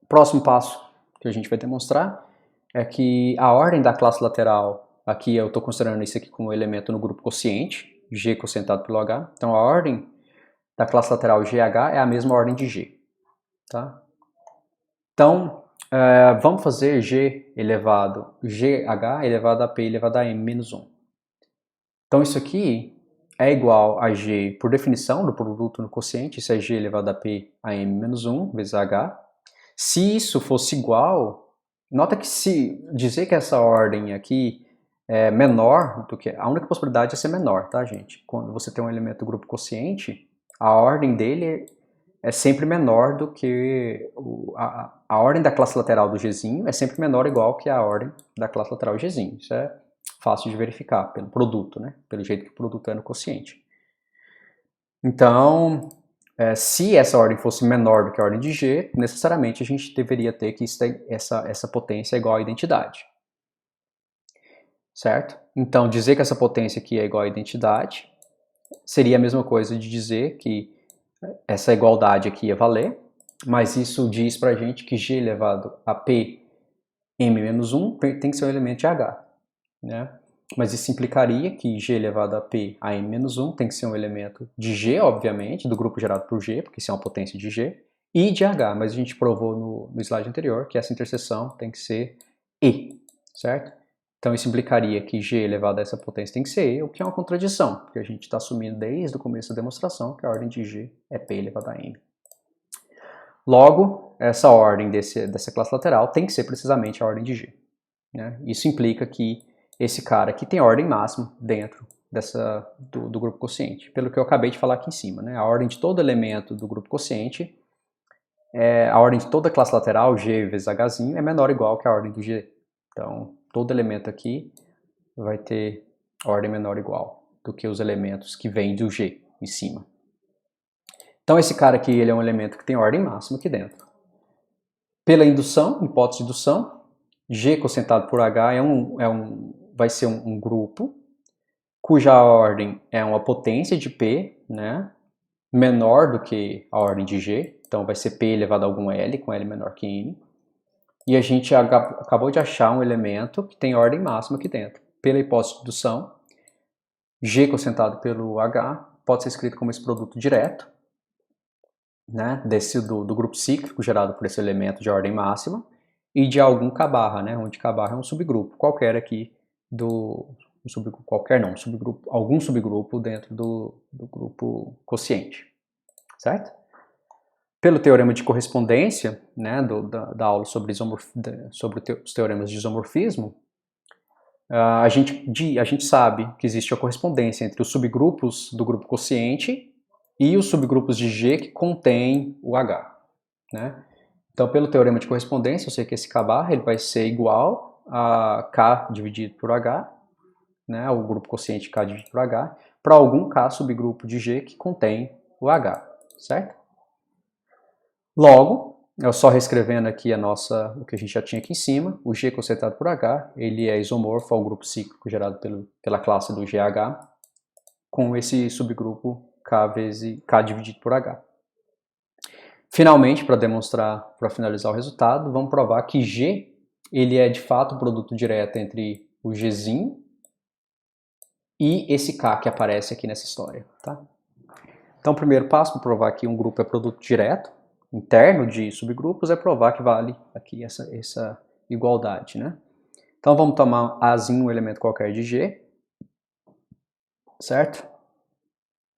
Próximo passo que a gente vai demonstrar é que a ordem da classe lateral, aqui eu estou considerando isso aqui como elemento no grupo quociente, G quocientado pelo H. Então a ordem da classe lateral GH é a mesma ordem de G. Tá? Então, vamos fazer GH elevado a P elevado a M menos 1. Então isso aqui é igual a G, por definição, do produto no quociente, isso é G elevado a P a M menos 1 vezes H. Se isso fosse igual, nota que se dizer que essa ordem aqui é menor do que... A única possibilidade é ser menor, tá, gente? Quando você tem um elemento do grupo quociente, a ordem dele é sempre menor do que... A ordem da classe lateral do Gzinho é sempre menor ou igual que a ordem da classe lateral Gzinho. Isso é fácil de verificar pelo produto, né? Pelo jeito que o produto é no quociente. Então... se essa ordem fosse menor do que a ordem de G, necessariamente a gente deveria ter que essa potência é igual à identidade. Certo? Então, dizer que essa potência aqui é igual à identidade seria a mesma coisa de dizer que essa igualdade aqui ia valer, mas isso diz pra gente que G elevado a P M menos 1 tem que ser um elemento de H. Né? Mas isso implicaria que G elevado a P a M menos 1 tem que ser um elemento de G, obviamente, do grupo gerado por G, porque isso é uma potência de G, e de H, mas a gente provou no slide anterior que essa interseção tem que ser E, certo? Então isso implicaria que G elevado a essa potência tem que ser E, o que é uma contradição, porque a gente está assumindo desde o começo da demonstração que a ordem de G é P elevado a M. Logo, essa ordem dessa classe lateral tem que ser precisamente a ordem de G. Né? Isso implica que esse cara aqui tem ordem máxima dentro do grupo quociente, pelo que eu acabei de falar aqui em cima. Né? A ordem de todo elemento do grupo quociente a ordem de toda classe lateral, G vezes Hzinho, é menor ou igual que a ordem do G. Então, todo elemento aqui vai ter ordem menor ou igual do que os elementos que vêm do G em cima. Então, esse cara aqui ele é um elemento que tem ordem máxima aqui dentro. Pela indução, hipótese de indução, G cosentado por H vai ser um grupo cuja ordem é uma potência de P, né, menor do que a ordem de G. Então, vai ser P elevado a algum L, com L menor que N. E a gente acabou de achar um elemento que tem ordem máxima aqui dentro. Pela hipótese de indução, G cosentado pelo H pode ser escrito como esse produto direto, né, do grupo cíclico gerado por esse elemento de ordem máxima e de algum K-barra, né, onde K-barra é um subgrupo qualquer aqui algum subgrupo dentro do grupo quociente, certo? Pelo teorema de correspondência, né, da aula sobre os teoremas de isomorfismo, a gente sabe que existe a correspondência entre os subgrupos do grupo quociente e os subgrupos de G que contém o H, né? Então, pelo teorema de correspondência, eu sei que esse K-barra ele vai ser igual a K dividido por H, né, o grupo quociente K dividido por H, para algum K subgrupo de G que contém o H, certo? Logo, eu só reescrevendo aqui o que a gente já tinha aqui em cima, o G cosentado por H, ele é isomorfo ao grupo cíclico gerado pela classe do GH, com esse subgrupo K dividido por H. Finalmente, para finalizar o resultado, vamos provar que G ele é de fato o produto direto entre o Gzinho e esse K que aparece aqui nessa história, tá? Então, o primeiro passo para provar que um grupo é produto direto, interno de subgrupos, é provar que vale aqui essa igualdade, né? Então, vamos tomar Azinho, um elemento qualquer de G, certo?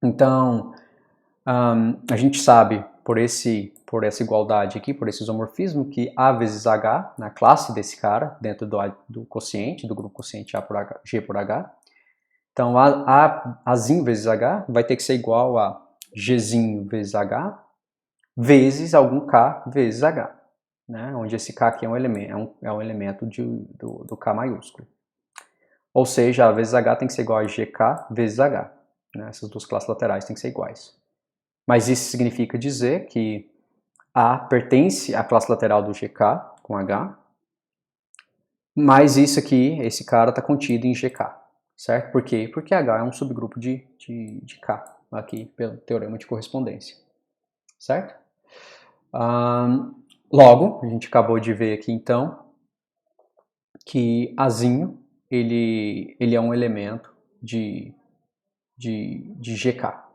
Então, a gente sabe por essa igualdade aqui, por esse isomorfismo, que A vezes H, na classe desse cara, dentro do quociente, do grupo quociente A por H, G por H, então Azinho vezes H vai ter que ser igual a Gzinho vezes H vezes algum K vezes H, né? Onde esse K aqui é um elemento do K maiúsculo. Ou seja, A vezes H tem que ser igual a GK vezes H. Né? Essas duas classes laterais têm que ser iguais. Mas isso significa dizer que A pertence à classe lateral do GK com H, mas isso aqui, esse cara está contido em GK, certo? Por quê? Porque H é um subgrupo de K, aqui pelo teorema de correspondência, certo? Logo, a gente acabou de ver aqui então que Azinho ele é um elemento de GK.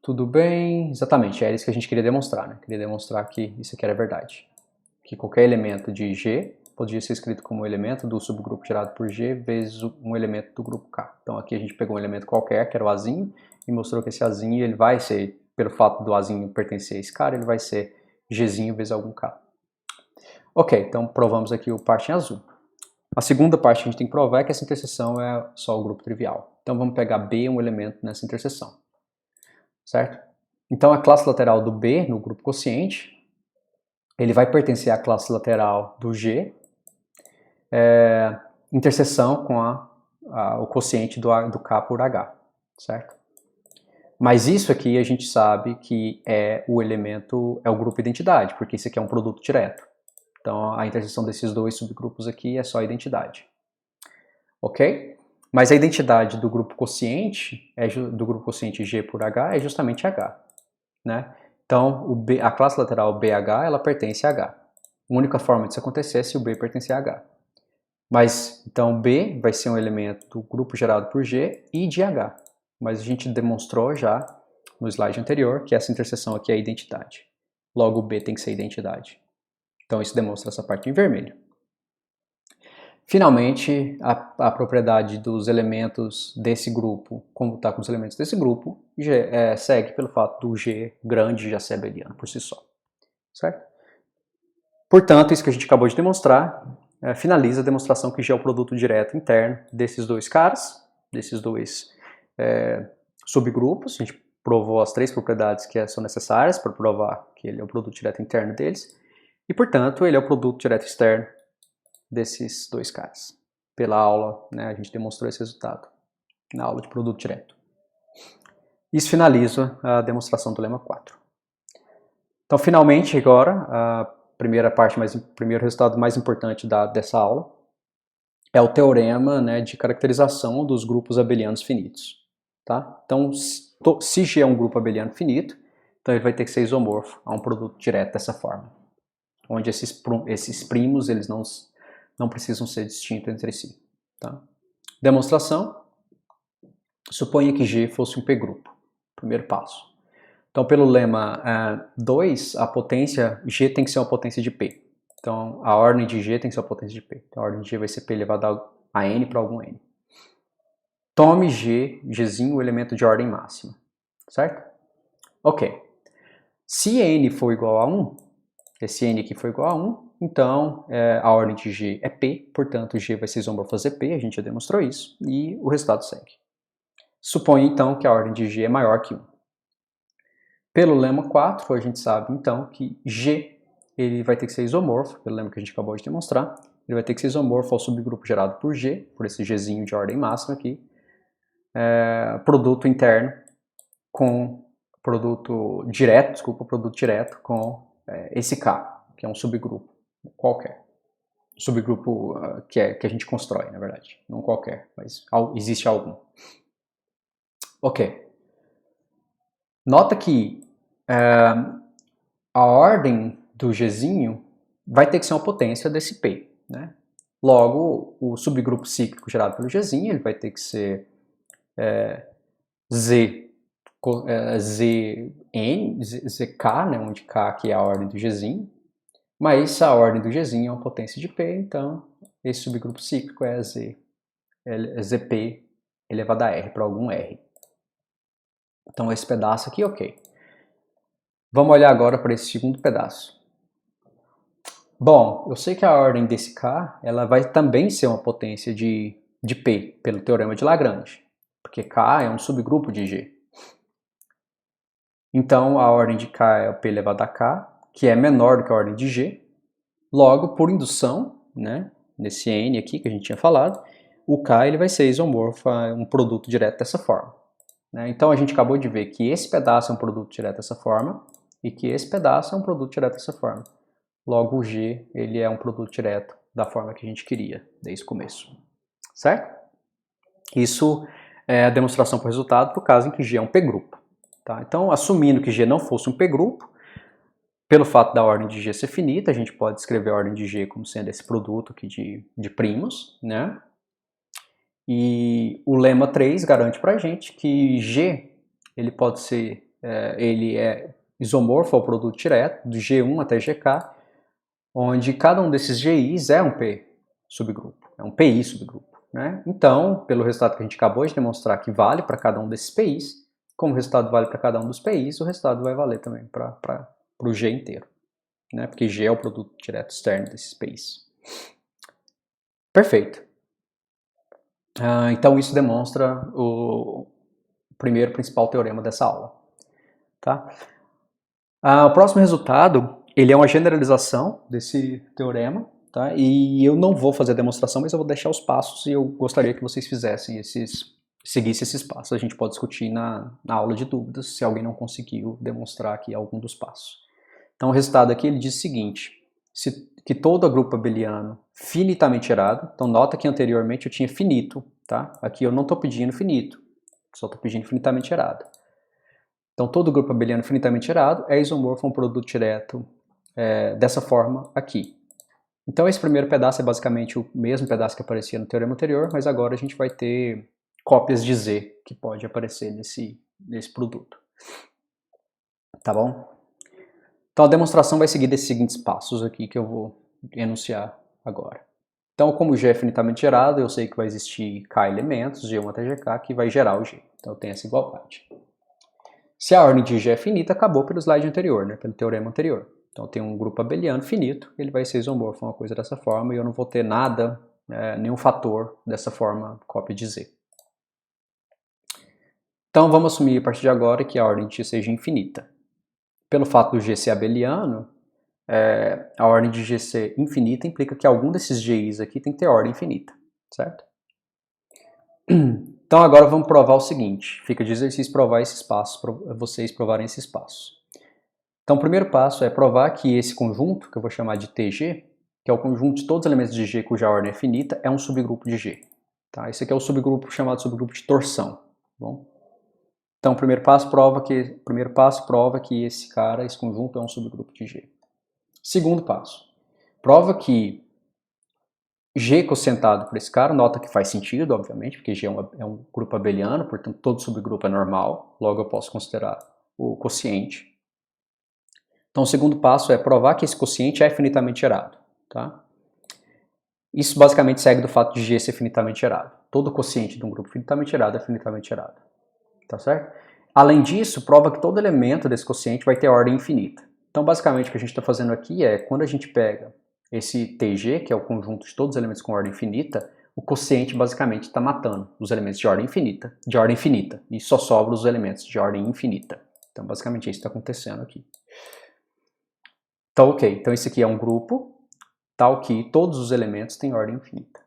Tudo bem, exatamente, era isso que a gente queria demonstrar, né? Queria demonstrar que isso aqui era verdade. Que qualquer elemento de G podia ser escrito como um elemento do subgrupo gerado por G vezes um elemento do grupo K. Então aqui a gente pegou um elemento qualquer, que era o Azinho, e mostrou que esse Azinho ele vai ser, pelo fato do Azinho pertencer a esse cara, ele vai ser Gzinho vezes algum K. Ok, então provamos aqui o parte em azul. A segunda parte que a gente tem que provar é que essa interseção é só o grupo trivial. Então vamos pegar B, um elemento nessa interseção, certo? Então a classe lateral do B no grupo quociente, ele vai pertencer à classe lateral do G, interseção com o quociente do K por H, certo? Mas isso aqui a gente sabe que é o grupo identidade, porque isso aqui é um produto direto. Então a interseção desses dois subgrupos aqui é só a identidade. Ok? Mas a identidade do grupo quociente, G por H, é justamente H. Né? Então a classe lateral BH ela pertence a H. A única forma disso acontecer é se o B pertencer a H. Mas então B vai ser um elemento do grupo gerado por G e de H. Mas a gente demonstrou já no slide anterior que essa interseção aqui é a identidade. Logo B tem que ser identidade. Então isso demonstra essa parte em vermelho. Finalmente, a propriedade dos elementos desse grupo, como está com os elementos desse grupo, segue pelo fato do G grande já ser abeliano por si só. Certo? Portanto, isso que a gente acabou de demonstrar, finaliza a demonstração que G é o produto direto interno desses dois caras, desses dois subgrupos. A gente provou as 3 propriedades que são necessárias para provar que ele é o produto direto interno deles, e, portanto, ele é o produto direto externo desses 2 caras. Pela aula, né, a gente demonstrou esse resultado na aula de produto direto. Isso finaliza a demonstração do lema 4. Então, finalmente, agora, a primeiro resultado mais importante dessa aula é o teorema, né, de caracterização dos grupos abelianos finitos. Tá? Então, se G é um grupo abeliano finito, então ele vai ter que ser isomorfo a um produto direto dessa forma, onde esses primos eles não precisam ser distintos entre si. Tá? Demonstração: suponha que G fosse um P-grupo. Primeiro passo. Então, pelo lema 2, a potência G tem que ser uma potência de P. Então, a ordem de G tem que ser uma potência de P. Então, a ordem de G vai ser P elevado a N para algum N. Tome Gzinho, o elemento de ordem máxima. Certo? Ok. Se N for igual a 1, esse N aqui for igual a 1, então a ordem de G é P, portanto, G vai ser isomorfo a ZP, a gente já demonstrou isso, e o resultado segue. Suponha, então, que a ordem de G é maior que 1. Pelo lema 4, a gente sabe, então, que G ele vai ter que ser isomorfo, pelo lema que a gente acabou de demonstrar, ele vai ter que ser isomorfo ao subgrupo gerado por G, por esse Gzinho de ordem máxima aqui, produto interno com produto direto com esse K, que é um subgrupo qualquer. Subgrupo que a gente constrói, na verdade. Não qualquer, mas existe algum. Ok. Nota que a ordem do Gzinho vai ter que ser uma potência desse P. Né? Logo, o subgrupo cíclico gerado pelo Gzinho ele vai ter que ser ZK, né, onde K aqui é a ordem do Gzinho, mas a ordem do Gzinho é uma potência de P, então esse subgrupo cíclico é ZP elevado a R para algum R. Então esse pedaço aqui, ok. Vamos olhar agora para esse segundo pedaço. Bom, eu sei que a ordem desse K ela vai também ser uma potência de P, pelo teorema de Lagrange, porque K é um subgrupo de G. Então a ordem de K é o P elevado a K, que é menor do que a ordem de G. Logo, por indução, né, nesse N aqui que a gente tinha falado, o K ele vai ser isomorfo a um produto direto dessa forma. Né? Então a gente acabou de ver que esse pedaço é um produto direto dessa forma e que esse pedaço é um produto direto dessa forma. Logo, o G ele é um produto direto da forma que a gente queria desde o começo. Certo? Isso é a demonstração para o resultado para o caso em que G é um P-grupo. Tá? Então, assumindo que G não fosse um P-grupo, pelo fato da ordem de G ser finita, a gente pode escrever a ordem de G como sendo esse produto aqui de primos, né? E o lema 3 garante para a gente que G ele pode ser, ele é isomorfo ao produto direto, de G1 até GK, onde cada um desses GIs é um P subgrupo, é um PI subgrupo. Né? Então, pelo resultado que a gente acabou de demonstrar que vale para cada um desses PIs, como o resultado vale para cada um dos PIs, o resultado vai valer também para o G inteiro, né? Porque G é o produto direto externo desses PIs. Perfeito. Então isso demonstra o primeiro principal teorema dessa aula. Tá? O próximo resultado ele é uma generalização desse teorema, tá? E eu não vou fazer a demonstração, mas eu vou deixar os passos e eu gostaria que vocês seguissem esses passos. A gente pode discutir na aula de dúvidas se alguém não conseguiu demonstrar aqui algum dos passos. Então o resultado aqui ele diz o seguinte, que todo grupo abeliano finitamente gerado, então nota que anteriormente eu tinha finito, tá? Aqui eu não estou pedindo finito, só estou pedindo finitamente gerado. Então todo grupo abeliano finitamente gerado é isomorfo a um produto direto dessa forma aqui. Então esse primeiro pedaço é basicamente o mesmo pedaço que aparecia no teorema anterior, mas agora a gente vai ter cópias de Z que pode aparecer nesse produto. Tá bom? Então a demonstração vai seguir desses seguintes passos aqui que eu vou enunciar agora. Então, como G é finitamente gerado, eu sei que vai existir K elementos, G1 até GK, que vai gerar o G. Então eu tenho essa igualdade. Se a ordem de G é finita, acabou pelo slide anterior, né, pelo teorema anterior. Então eu tenho um grupo abeliano finito, ele vai ser isomorfo a uma coisa dessa forma, e eu não vou ter nada, nenhum fator dessa forma cópia de Z. Então vamos assumir a partir de agora que a ordem de G seja infinita. Pelo fato do G ser abeliano, a ordem de G ser infinita implica que algum desses Gi's aqui tem que ter ordem infinita, certo? Então agora vamos provar o seguinte, fica de exercício provar esses passos, vocês provarem esses passos. Então o primeiro passo é provar que esse conjunto, que eu vou chamar de TG, que é o conjunto de todos os elementos de G cuja ordem é finita, é um subgrupo de G. Tá? Esse aqui é o subgrupo chamado subgrupo de torção. Bom? Então o primeiro passo prova que esse conjunto é um subgrupo de G. Segundo passo, prova que G quocientado por esse cara, nota que faz sentido, obviamente, porque G é um grupo abeliano, portanto todo subgrupo é normal, logo eu posso considerar o quociente. Então o segundo passo é provar que esse quociente é finitamente gerado. Tá? Isso basicamente segue do fato de G ser finitamente gerado. Todo quociente de um grupo finitamente gerado é finitamente gerado. Tá certo? Além disso, prova que todo elemento desse quociente vai ter ordem infinita. Então basicamente o que a gente está fazendo aqui é, quando a gente pega esse TG, que é o conjunto de todos os elementos com ordem infinita, o quociente basicamente está matando os elementos de ordem infinita, e só sobra os elementos de ordem infinita. Então basicamente é isso que está acontecendo aqui. Então ok, então isso aqui é um grupo tal que todos os elementos têm ordem infinita.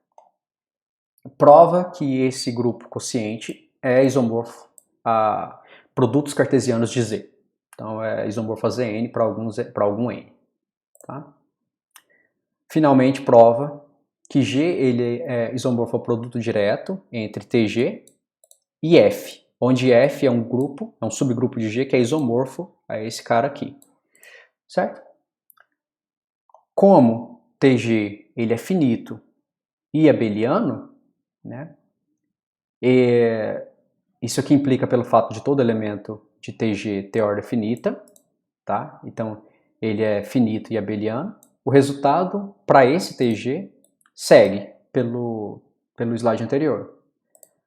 Prova que esse grupo quociente é isomorfo a produtos cartesianos de Z. Então é isomorfo a Zn para algum n. Tá? Finalmente prova que G ele é isomorfo ao produto direto entre TG e F, onde F é um grupo, é um subgrupo de G que é isomorfo a esse cara aqui. Certo? Como TG ele é finito e abeliano, né? Isso aqui implica pelo fato de todo elemento de TG ter ordem finita, tá? Então ele é finito e abeliano. O resultado para esse TG segue pelo slide anterior.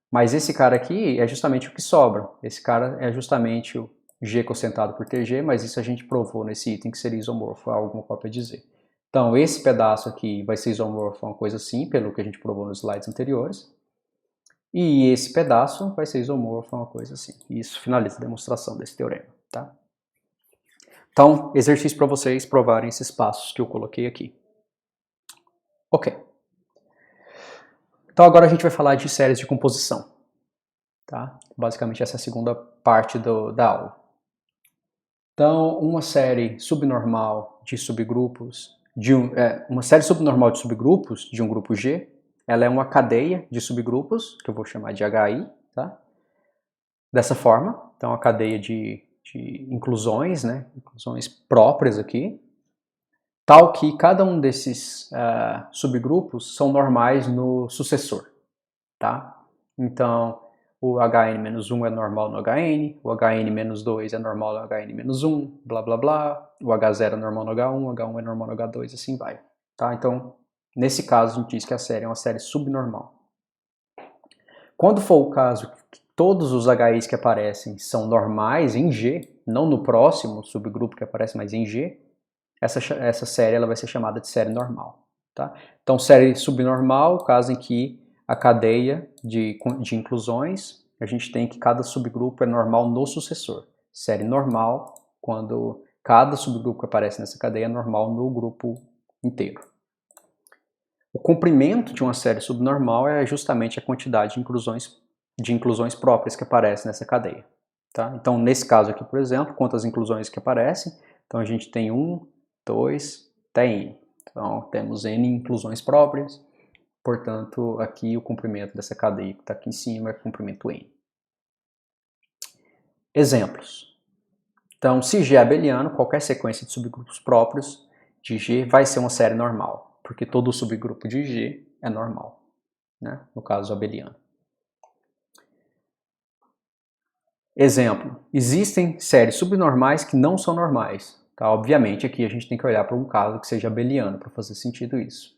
Mas esse cara aqui é justamente o que sobra. Esse cara é justamente o G quocientado por TG, mas isso a gente provou nesse item que seria isomorfo a alguma cópia de Z. Então esse pedaço aqui vai ser isomorfo a uma coisa assim, pelo que a gente provou nos slides anteriores. E esse pedaço vai ser isomorfo a uma coisa assim. E isso finaliza a demonstração desse teorema. Tá? Então, exercício para vocês provarem esses passos que eu coloquei aqui. Ok. Então agora a gente vai falar de séries de composição. Tá? Basicamente essa é a segunda parte da aula. Então, uma série subnormal de subgrupos, uma série subnormal de subgrupos de um grupo G, ela é uma cadeia de subgrupos, que eu vou chamar de HI, tá? Dessa forma, então a cadeia de inclusões, né? Inclusões próprias aqui, tal que cada um desses subgrupos são normais no sucessor, tá? Então, o Hn-1 é normal no Hn, o Hn-2 é normal no Hn-1, blá blá blá, o H0 é normal no H1, o H1 é normal no H2, assim vai. Tá? Então, nesse caso, a gente diz que a série é uma série subnormal. Quando for o caso que todos os HIs que aparecem são normais em G, não no próximo subgrupo que aparece, mas em G, essa série ela vai ser chamada de série normal. Tá? Então, série subnormal, o caso em que a cadeia de inclusões, a gente tem que cada subgrupo é normal no sucessor. Série normal, quando cada subgrupo que aparece nessa cadeia é normal no grupo inteiro. O comprimento de uma série subnormal é justamente a quantidade de inclusões próprias que aparecem nessa cadeia. Tá? Então, nesse caso aqui, por exemplo, quantas inclusões que aparecem? Então, a gente tem 1, 2, até n. Então, temos n inclusões próprias. Portanto, aqui o comprimento dessa cadeia que está aqui em cima é comprimento n. Exemplos. Então, se G é abeliano, qualquer sequência de subgrupos próprios de G vai ser uma série normal, porque todo subgrupo de G é normal, né? No caso abeliano. Exemplo. Existem séries subnormais que não são normais. Tá? Obviamente, aqui a gente tem que olhar para um caso que seja abeliano para fazer sentido isso.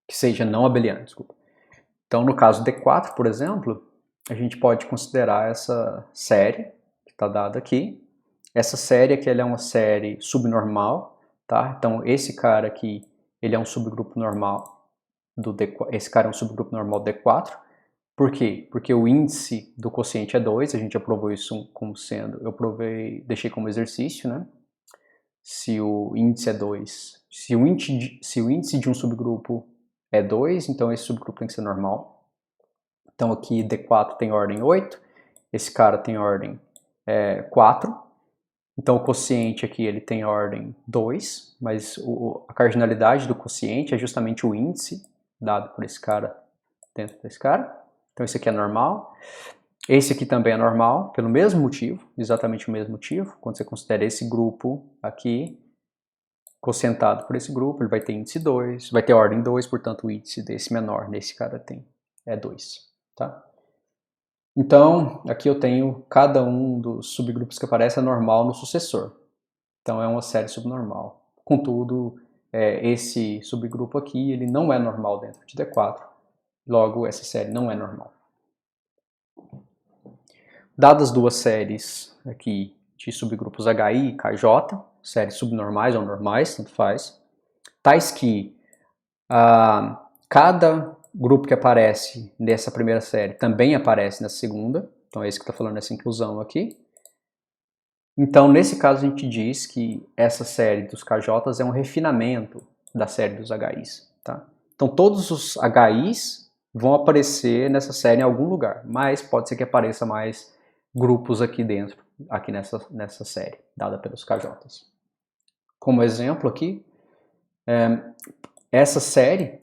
Que seja não abeliano, desculpa. Então, no caso D4, por exemplo, a gente pode considerar essa série que está dada aqui. Essa série aqui ela é uma série subnormal, tá? Então, esse cara aqui, ele é um subgrupo normal do D4. Esse cara é um subgrupo normal do D4. Por quê? Porque o índice do quociente é 2, a gente já provou isso como sendo, deixei como exercício, né? Se o índice é 2, se o índice de um subgrupo é 2, então esse subgrupo tem que ser normal. Então aqui D4 tem ordem 8, esse cara tem ordem 4, então o quociente aqui ele tem ordem 2, mas a cardinalidade do quociente é justamente o índice dado por esse cara dentro desse cara. Então esse aqui é normal. Esse aqui também é normal, pelo mesmo motivo, exatamente o mesmo motivo. Quando você considera esse grupo aqui, quocientado por esse grupo, ele vai ter índice 2, vai ter ordem 2, portanto o índice desse menor, nesse cara é 2, tá? Então, aqui eu tenho cada um dos subgrupos que aparece é normal no sucessor. Então é uma série subnormal. Contudo, esse subgrupo aqui, ele não é normal dentro de D4, logo essa série não é normal. Dadas duas séries aqui de subgrupos HI e KJ, séries subnormais ou normais, tanto faz, tais que cada grupo que aparece nessa primeira série também aparece nessa segunda, então é isso que está falando essa inclusão aqui. Então, nesse caso, a gente diz que essa série dos KJs é um refinamento da série dos HIs. Tá? Então, todos os HIs vão aparecer nessa série em algum lugar, mas pode ser que apareça mais grupos aqui dentro, aqui nessa série, dada pelos KJs. Como exemplo aqui, essa série,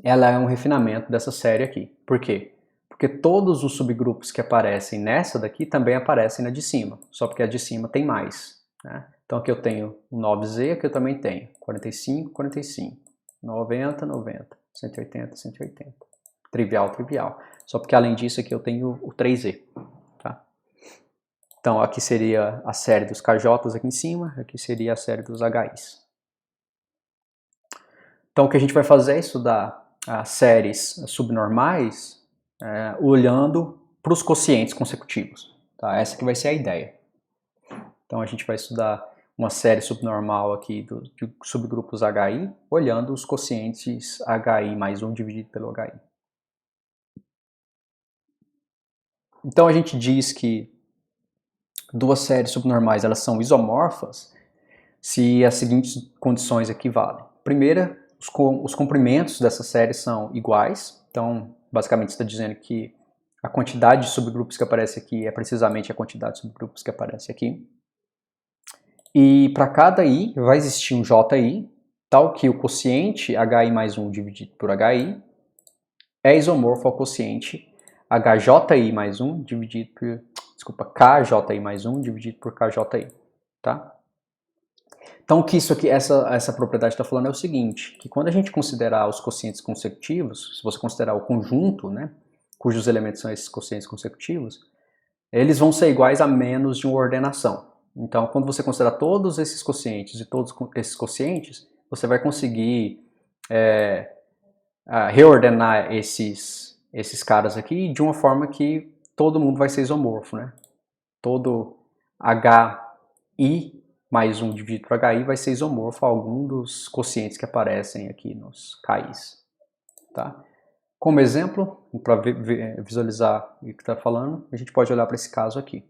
ela é um refinamento dessa série aqui. Por quê? Porque todos os subgrupos que aparecem nessa daqui também aparecem na de cima, só porque a de cima tem mais. Né? Então aqui eu tenho o 9Z, aqui eu também tenho 45, 45, 90, 90, 180, 180. Trivial, trivial. Só porque além disso aqui eu tenho o 3Z. Tá? Então aqui seria a série dos KJs aqui em cima, aqui seria a série dos HIs. Então o que a gente vai fazer é estudar as séries subnormais olhando para os quocientes consecutivos. Tá? Essa que vai ser a ideia. Então a gente vai estudar uma série subnormal aqui de subgrupos HI, olhando os quocientes HI mais 1 dividido pelo HI. Então a gente diz que duas séries subnormais elas são isomorfas se as seguintes condições equivalem. Primeira, os comprimentos dessa série são iguais, então basicamente está dizendo que a quantidade de subgrupos que aparece aqui é precisamente a quantidade de subgrupos que aparece aqui. E para cada i vai existir um JI, tal que o quociente HI mais 1 dividido por HI é isomorfo ao quociente HJI mais 1 dividido por, KJI mais 1 dividido por KJI. Tá? Então, o que isso aqui, essa propriedade está falando é o seguinte, que quando a gente considerar os quocientes consecutivos, se você considerar o conjunto, né, cujos elementos são esses quocientes consecutivos, eles vão ser iguais a menos de uma ordenação. Então, quando você considerar todos esses quocientes e todos esses quocientes, você vai conseguir reordenar esses caras aqui de uma forma que todo mundo vai ser isomorfo, né? Todo HI mais 1 dividido por HI vai ser isomorfo a algum dos quocientes que aparecem aqui nos KIs. Tá? Como exemplo, para visualizar o que está falando, a gente pode olhar para esse caso aqui.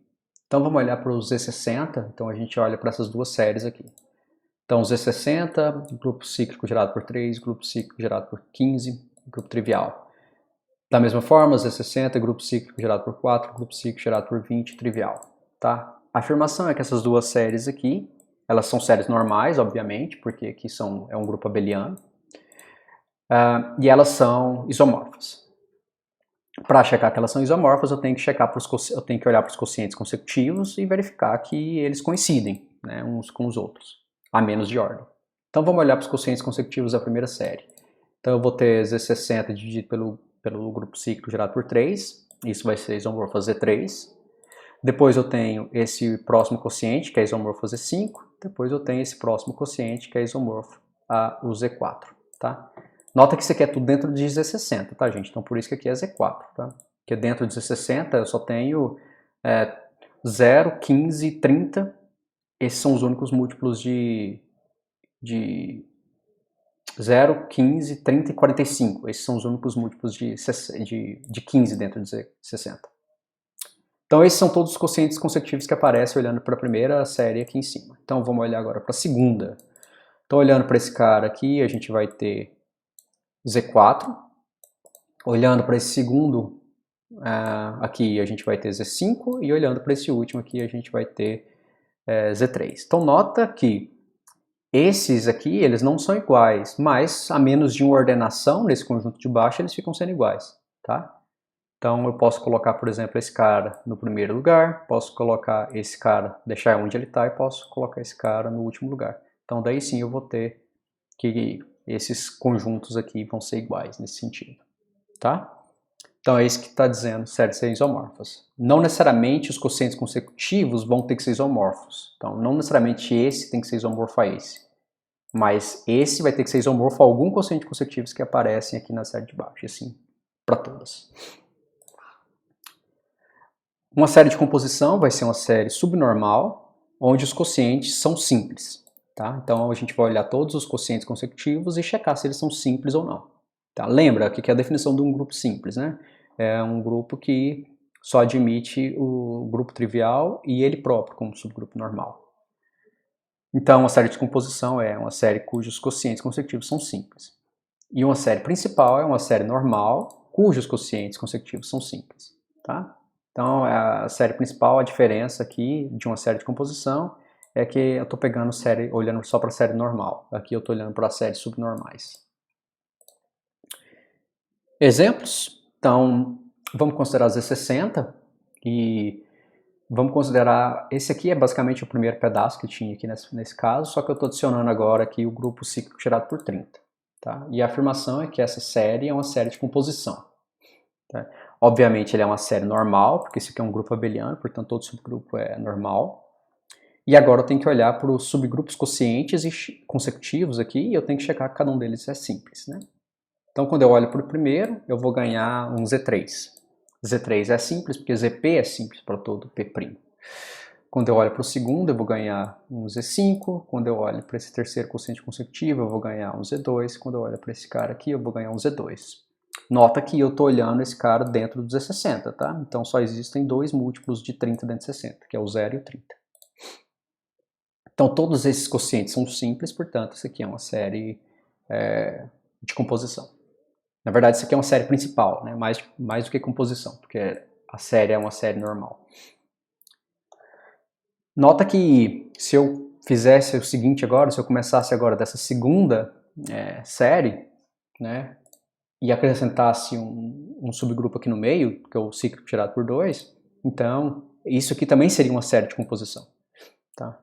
Então vamos olhar para o Z60, então a gente olha para essas duas séries aqui. Então Z60, grupo cíclico gerado por 3, grupo cíclico gerado por 15, grupo trivial. Da mesma forma, Z60, grupo cíclico gerado por 4, grupo cíclico gerado por 20, trivial. Tá? A afirmação é que essas duas séries aqui, elas são séries normais, obviamente, porque aqui é um grupo abeliano, e elas são isomorfas. Para checar que elas são isomorfas, eu tenho que olhar para os quocientes consecutivos e verificar que eles coincidem, né, uns com os outros, a menos de ordem. Então vamos olhar para os quocientes consecutivos da primeira série. Então eu vou ter Z60 dividido pelo grupo cíclico gerado por 3, isso vai ser isomorfo a Z3. Depois eu tenho esse próximo quociente, que é isomorfo a Z5. Depois eu tenho esse próximo quociente, que é isomorfo a o Z4. Tá? Nota que isso aqui é tudo dentro de Z60, tá, gente? Então por isso que aqui é Z4. Tá? Porque dentro de Z60 eu só tenho 0, 15, 30. Esses são os únicos múltiplos de 0, 15, 30 e 45. Esses são os únicos múltiplos de 15 dentro de 60. Então esses são todos os quocientes consecutivos que aparecem olhando para a primeira série aqui em cima. Então vamos olhar agora para a segunda. Então olhando para esse cara aqui, a gente vai ter Z4. Olhando para esse segundo aqui, a gente vai ter Z5. E olhando para esse último aqui, a gente vai ter Z3. Então nota que esses aqui, eles não são iguais, mas a menos de uma ordenação nesse conjunto de baixo, eles ficam sendo iguais, tá? Então eu posso colocar, por exemplo, esse cara no primeiro lugar, posso colocar esse cara, deixar onde ele está, e posso colocar esse cara no último lugar. Então daí sim eu vou ter que esses conjuntos aqui vão ser iguais nesse sentido, tá? Então é isso que está dizendo séries ser isomorfas. Não necessariamente os quocientes consecutivos vão ter que ser isomorfos. Então não necessariamente esse tem que ser isomorfo a esse. Mas esse vai ter que ser isomorfo a algum quociente consecutivo que aparecem aqui na série de baixo, assim, para todas. Uma série de composição vai ser uma série subnormal, onde os quocientes são simples. Tá? Então a gente vai olhar todos os quocientes consecutivos e checar se eles são simples ou não. Tá? Lembra que é a definição de um grupo simples, né? É um grupo que só admite o grupo trivial e ele próprio como subgrupo normal. Então uma série de composição é uma série cujos quocientes consecutivos são simples. E uma série principal é uma série normal cujos quocientes consecutivos são simples. Tá? Então, a série principal, a diferença aqui de uma série de composição é que eu estou pegando série, olhando só para a série normal. Aqui eu estou olhando para as séries subnormais. Exemplos. Então, vamos considerar Z60 e vamos considerar... Esse aqui é basicamente o primeiro pedaço que tinha aqui nesse caso, só que eu estou adicionando agora aqui o grupo cíclico tirado por 30. Tá? E a afirmação é que essa série é uma série de composição. Tá? Obviamente ele é uma série normal, porque esse aqui é um grupo abeliano, portanto todo subgrupo é normal. E agora eu tenho que olhar para os subgrupos quocientes e consecutivos aqui, e eu tenho que checar que cada um deles é simples. Né? Então quando eu olho para o primeiro, eu vou ganhar um Z3. Z3 é simples, porque ZP é simples para todo P'. Quando eu olho para o segundo, eu vou ganhar um Z5. Quando eu olho para esse terceiro quociente consecutivo, eu vou ganhar um Z2. Quando eu olho para esse cara aqui, eu vou ganhar um Z2. Nota que eu estou olhando esse cara dentro do Z60, tá? Então só existem dois múltiplos de 30 dentro de 60, que é o 0 e o 30. Então todos esses quocientes são simples, portanto isso aqui é uma série de composição. Na verdade isso aqui é uma série principal, né? mais do que composição, porque a série é uma série normal. Nota que se eu fizesse o seguinte agora, se eu começasse agora dessa segunda série, né? E acrescentasse um subgrupo aqui no meio, que é o cíclico tirado por 2, então isso aqui também seria uma série de composição. Tá?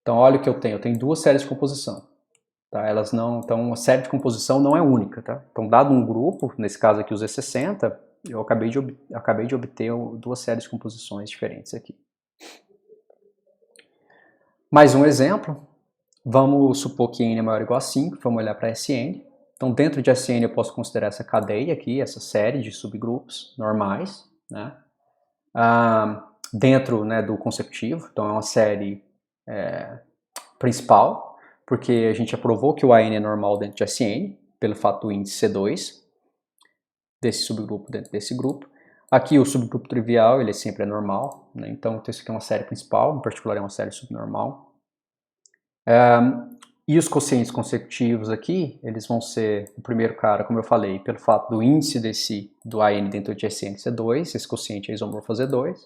Então olha o que eu tenho duas séries de composição. Tá? Elas não, então uma série de composição não é única. Tá? Então dado um grupo, nesse caso aqui o Z60, eu acabei de obter duas séries de composições diferentes aqui. Mais um exemplo, vamos supor que n é maior ou igual a 5, vamos olhar para Sn. Então, dentro de Sn eu posso considerar essa cadeia aqui, essa série de subgrupos normais, né? Dentro, né, do consecutivo, então é uma série principal, porque a gente já provou que o AN é normal dentro de Sn, pelo fato do índice C2, desse subgrupo dentro desse grupo. Aqui o subgrupo trivial, ele sempre é normal, né? Então isso aqui é uma série principal, em particular é uma série subnormal. E os quocientes consecutivos aqui, eles vão ser, o primeiro cara, como eu falei, pelo fato do índice do AN dentro de Sn ser 2, esse quociente é isomorfo a Z2,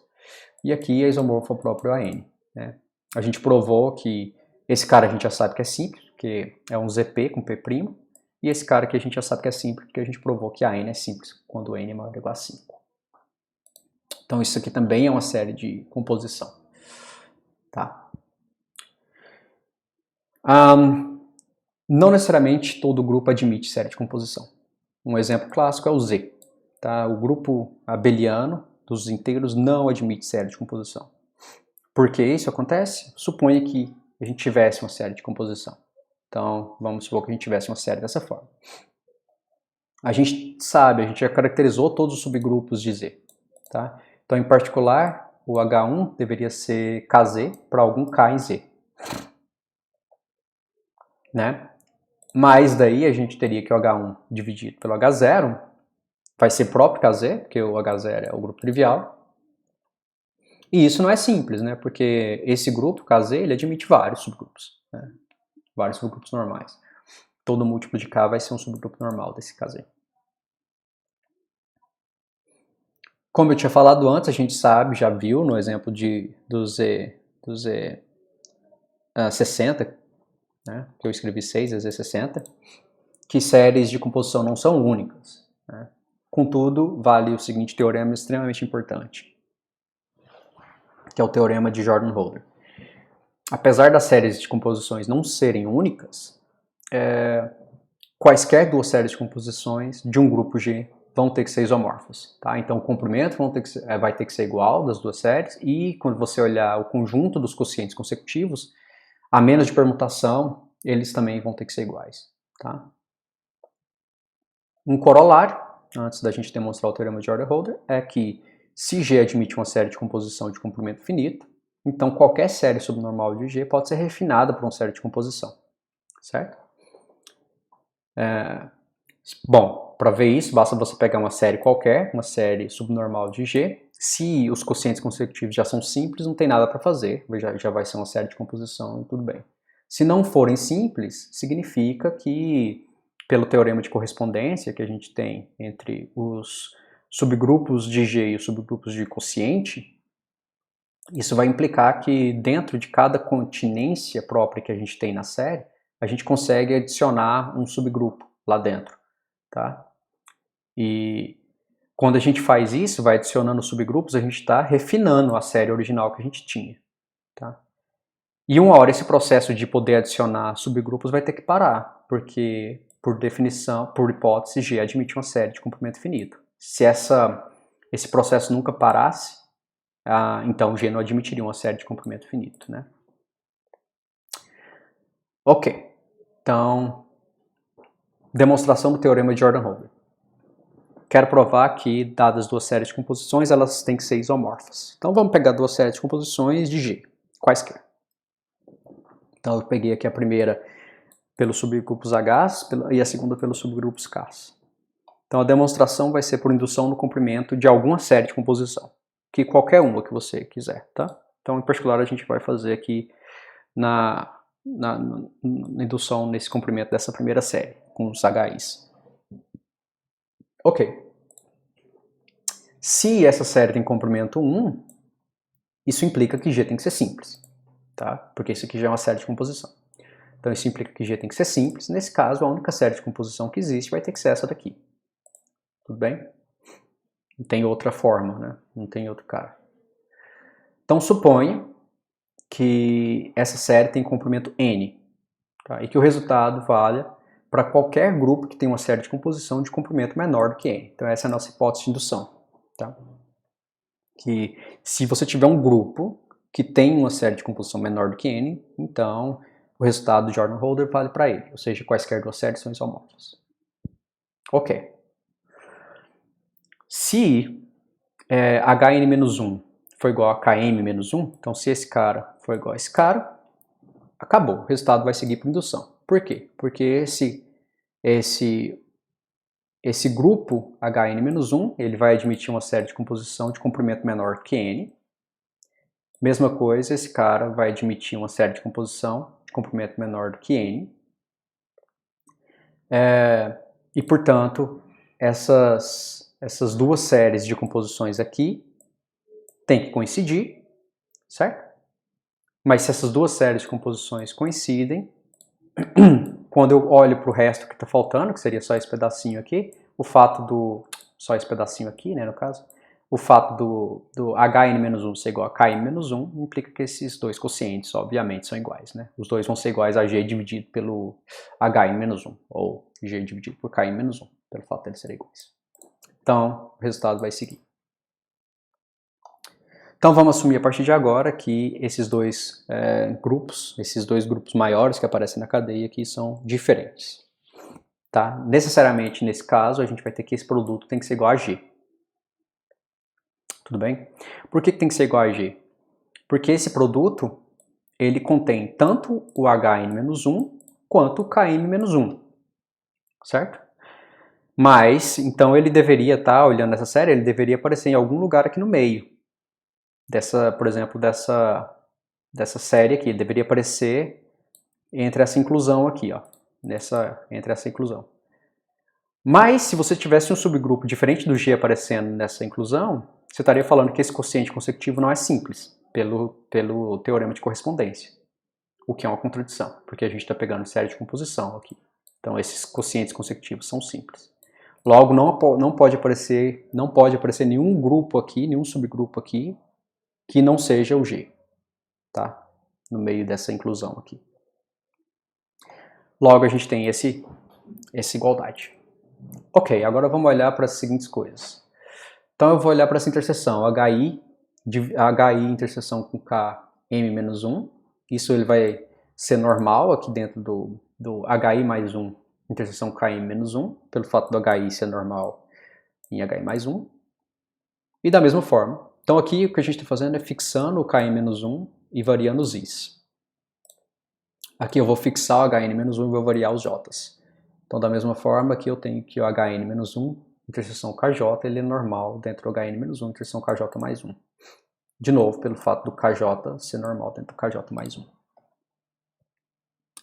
e aqui é isomorfo ao próprio AN. Né? A gente provou que esse cara a gente já sabe que é simples, porque é um ZP com P', e esse cara aqui a gente já sabe que é simples, porque a gente provou que AN é simples quando N é maior ou igual a 5. Então isso aqui também é uma série de composição. Tá? Não necessariamente todo grupo admite série de composição. Um exemplo clássico é o Z. Tá? O grupo abeliano dos inteiros não admite série de composição. Por que isso acontece? Suponha que a gente tivesse uma série de composição. Então, vamos supor que a gente tivesse uma série dessa forma. A gente sabe, a gente já caracterizou todos os subgrupos de Z. Tá? Então, em particular, o H1 deveria ser KZ para algum K em Z. Né? Mas daí a gente teria que o H1 dividido pelo H0 vai ser próprio KZ, porque o H0 é o grupo trivial. E isso não é simples, né? Porque esse grupo, KZ, ele admite vários subgrupos, né? Vários subgrupos normais. Todo múltiplo de K vai ser um subgrupo normal desse KZ. Como eu tinha falado antes, a gente sabe, já viu no exemplo do Z60, né, que eu escrevi 6, Z60, que séries de composição não são únicas, né? Contudo, vale o seguinte teorema extremamente importante, que é o teorema de Jordan-Holder. Apesar das séries de composições não serem únicas, quaisquer duas séries de composições de um grupo G vão ter que ser isomorfas, tá? Então o comprimento vai ter que ser igual das duas séries, e quando você olhar o conjunto dos quocientes consecutivos, a menos de permutação, eles também vão ter que ser iguais, tá? Um corolário, antes da gente demonstrar o teorema de Jordan-Holder, é que se G admite uma série de composição de comprimento finito, então qualquer série subnormal de G pode ser refinada por uma série de composição, certo? Bom, para ver isso, basta você pegar uma série qualquer, uma série subnormal de G. Se os quocientes consecutivos já são simples, não tem nada para fazer, já vai ser uma série de composição e tudo bem. Se não forem simples, significa que, pelo teorema de correspondência que a gente tem entre os subgrupos de G e os subgrupos de quociente, isso vai implicar que dentro de cada continência própria que a gente tem na série, a gente consegue adicionar um subgrupo lá dentro, tá? E quando a gente faz isso, vai adicionando subgrupos, a gente está refinando a série original que a gente tinha, tá? E uma hora esse processo de poder adicionar subgrupos vai ter que parar, porque, por definição, por hipótese, G admite uma série de comprimento finito. Se esse processo nunca parasse, então G não admitiria uma série de comprimento finito, né? Ok, então, demonstração do teorema de Jordan-Holder. Quero provar que, dadas duas séries de composições, elas têm que ser isomorfas. Então vamos pegar duas séries de composições de G, quaisquer. Então eu peguei aqui a primeira pelos subgrupos H e a segunda pelos subgrupos K. Então a demonstração vai ser por indução no comprimento de alguma série de composição, que qualquer uma que você quiser, tá? Então em particular a gente vai fazer aqui na indução nesse comprimento dessa primeira série, com os HIs. Ok. Se essa série tem comprimento 1, isso implica que G tem que ser simples, tá? Porque isso aqui já é uma série de composição. Então isso implica que G tem que ser simples. Nesse caso, a única série de composição que existe vai ter que ser essa daqui. Tudo bem? Não tem outra forma, né? Não tem outro cara. Então suponha que essa série tem comprimento N, tá? E que o resultado valha para qualquer grupo que tem uma série de composição de comprimento menor do que N. Então essa é a nossa hipótese de indução, tá? Que se você tiver um grupo que tem uma série de composição menor do que N, então o resultado do Jordan-Holder vale para ele, ou seja, quaisquer duas séries são isomorfas. Ok. Se Hn-1 for igual a Km-1, então se esse cara for igual a esse cara, acabou, o resultado vai seguir por indução. Por quê? Porque esse grupo Hn-1, ele vai admitir uma série de composição de comprimento menor que N. Mesma coisa, esse cara vai admitir uma série de composição de comprimento menor do que N. E, portanto, essas duas séries de composições aqui têm que coincidir, certo? Mas se essas duas séries de composições coincidem, quando eu olho para o resto que está faltando, que seria só esse pedacinho aqui, só esse pedacinho aqui, né, no caso, o fato do Hn-1 ser igual a Km-1 implica que esses dois quocientes, obviamente, são iguais, né? Os dois vão ser iguais a G dividido pelo Hn-1, ou G dividido por Km-1, pelo fato de eles serem iguais. Então, o resultado vai seguir. Então vamos assumir a partir de agora que esses dois grupos maiores que aparecem na cadeia aqui são diferentes. Tá? Necessariamente nesse caso a gente vai ter que esse produto tem que ser igual a G. Tudo bem? Por que tem que ser igual a G? Porque esse produto ele contém tanto o Hn-1 quanto o Km-1. certo? Mas, então ele deveria estar, olhando essa série, ele deveria aparecer em algum lugar aqui no meio. Por exemplo, dessa série aqui. Ele deveria aparecer entre essa inclusão aqui, ó. Entre essa inclusão. Mas, se você tivesse um subgrupo diferente do G aparecendo nessa inclusão, você estaria falando que esse quociente consecutivo não é simples, pelo teorema de correspondência. O que é uma contradição, porque a gente está pegando série de composição aqui. Então, esses quocientes consecutivos são simples. Logo, não pode aparecer nenhum grupo aqui, nenhum subgrupo aqui, que não seja o G, tá? No meio dessa inclusão aqui. Logo, a gente tem essa igualdade. Ok, agora vamos olhar para as seguintes coisas. Então, eu vou olhar para essa interseção, HI interseção com KM-1. Isso ele vai ser normal aqui dentro do HI mais 1 interseção KM-1, pelo fato do HI ser normal em HI mais 1. E da mesma forma, então aqui o que a gente está fazendo é fixando o KM-1 e variando os Is. Aqui eu vou fixar o HN-1 e vou variar os J's. Então da mesma forma aqui eu tenho que o HN-1 interseção KJ, ele é normal dentro do HN-1 interseção KJ mais 1. De novo, pelo fato do KJ ser normal dentro do KJ mais 1.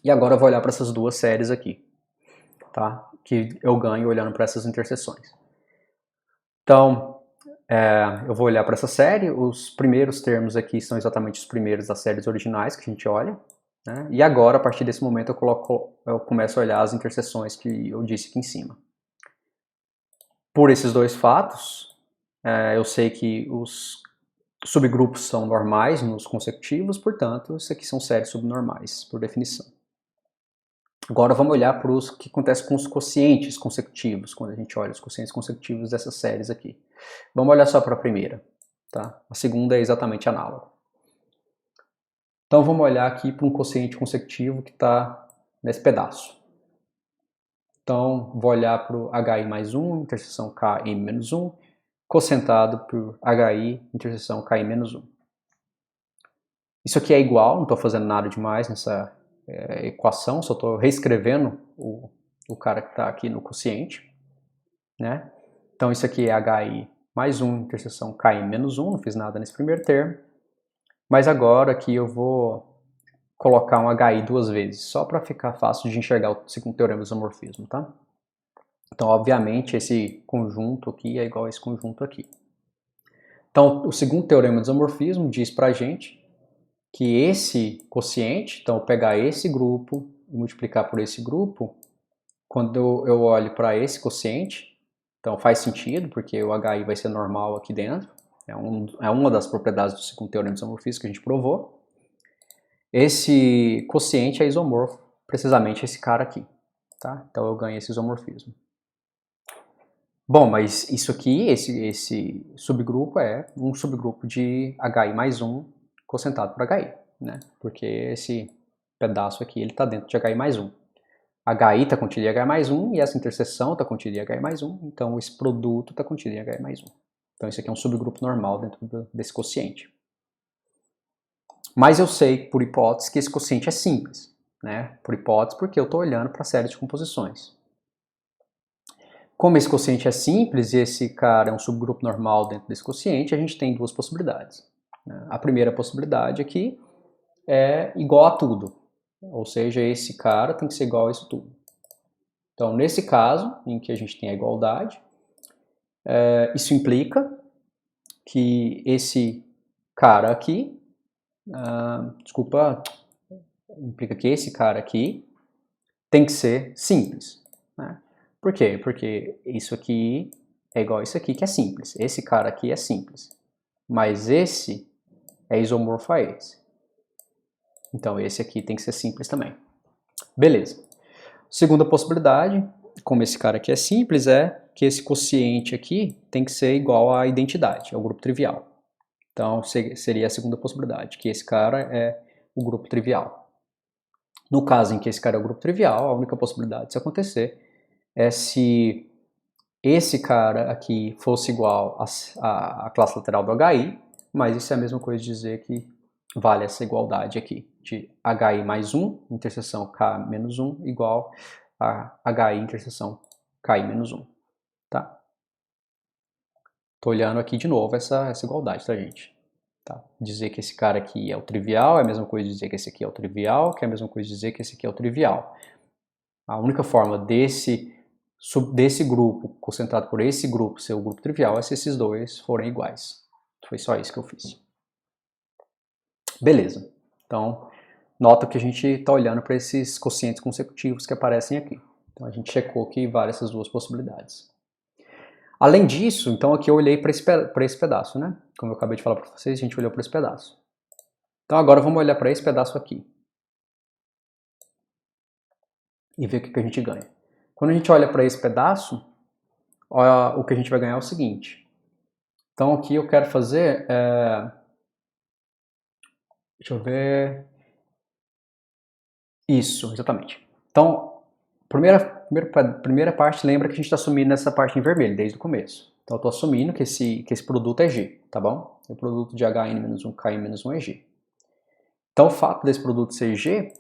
E agora eu vou olhar para essas duas séries aqui, tá? Que eu ganho olhando para essas interseções. Então, eu vou olhar para essa série, os primeiros termos aqui são exatamente os primeiros das séries originais que a gente olha, né? E agora, a partir desse momento, eu começo a olhar as interseções que eu disse aqui em cima. Por esses dois fatos, eu sei que os subgrupos são normais nos consecutivos, portanto, isso aqui são séries subnormais, por definição. Agora vamos olhar para o que acontece com os quocientes consecutivos, quando a gente olha os quocientes consecutivos dessas séries aqui. Vamos olhar só para a primeira, tá? A segunda é exatamente análoga. Então vamos olhar aqui para um quociente consecutivo que está nesse pedaço. Então vou olhar para o HI mais 1, interseção KM menos 1, cocentado por HI, interseção KM menos 1. Isso aqui é igual, não estou fazendo nada demais nessa equação, só estou reescrevendo o cara que está aqui no quociente, né? Então isso aqui é HI mais 1, interseção KM menos 1, não fiz nada nesse primeiro termo, mas agora aqui eu vou colocar um HI duas vezes, só para ficar fácil de enxergar o segundo teorema do isomorfismo, tá? Então, obviamente, esse conjunto aqui é igual a esse conjunto aqui. Então, o segundo teorema do isomorfismo diz para a gente que esse quociente, então eu pegar esse grupo e multiplicar por esse grupo, quando eu olho para esse quociente, então faz sentido, porque o HI vai ser normal aqui dentro, é uma das propriedades do segundo teorema do isomorfismo que a gente provou. Esse quociente é isomorfo, precisamente esse cara aqui, tá? Então eu ganho esse isomorfismo. Bom, mas isso aqui, esse subgrupo é um subgrupo de HI mais 1 cocentado por HI, né? Porque esse pedaço aqui, ele está dentro de HI mais 1. HI está contido em HI mais 1 e essa interseção está contida em HI mais 1, então esse produto está contido em HI mais 1. Então isso aqui é um subgrupo normal dentro desse quociente. Mas eu sei, por hipótese, que esse quociente é simples, né? Por hipótese, porque eu estou olhando para a série de composições. Como esse quociente é simples e esse cara é um subgrupo normal dentro desse quociente, a gente tem duas possibilidades. A primeira possibilidade aqui é igual a tudo, ou seja, esse cara tem que ser igual a isso tudo. Então, nesse caso, em que a gente tem a igualdade, isso implica que esse cara aqui, implica que esse cara aqui tem que ser simples, né? Por quê? Porque isso aqui é igual a isso aqui, que é simples. Esse cara aqui é simples. Mas esse é isomorfo a esse. Então esse aqui tem que ser simples também. Beleza. Segunda possibilidade, como esse cara aqui é simples, é que esse quociente aqui tem que ser igual à identidade, ao grupo trivial. Então seria a segunda possibilidade, que esse cara é o grupo trivial. No caso em que esse cara é o grupo trivial, a única possibilidade disso acontecer é se esse cara aqui fosse igual à classe lateral do HI, mas isso é a mesma coisa de dizer que vale essa igualdade aqui, de HI mais 1, interseção K menos 1, igual a HI interseção KI-1, tá? Tô olhando aqui de novo essa igualdade, tá, gente? Tá? Dizer que esse cara aqui é o trivial é a mesma coisa de dizer que esse aqui é o trivial, que é a mesma coisa de dizer que esse aqui é o trivial. A única forma desse grupo concentrado por esse grupo ser o grupo trivial é se esses dois forem iguais. Foi só isso que eu fiz. Beleza. Então, nota que a gente está olhando para esses quocientes consecutivos que aparecem aqui. Então, a gente checou que vale essas duas possibilidades. Além disso, então aqui eu olhei para esse pedaço, né? Como eu acabei de falar para vocês, a gente olhou para esse pedaço. Então agora vamos olhar para esse pedaço aqui. E ver o que a gente ganha. Quando a gente olha para esse pedaço, o que a gente vai ganhar é o seguinte. Então aqui eu quero fazer... deixa eu ver... Isso, exatamente. Então, primeira parte, lembra que a gente está assumindo essa parte em vermelho desde o começo. Então eu estou assumindo que esse produto é G, tá bom? O produto de HN-1, KN-1 é G. Então o fato desse produto ser G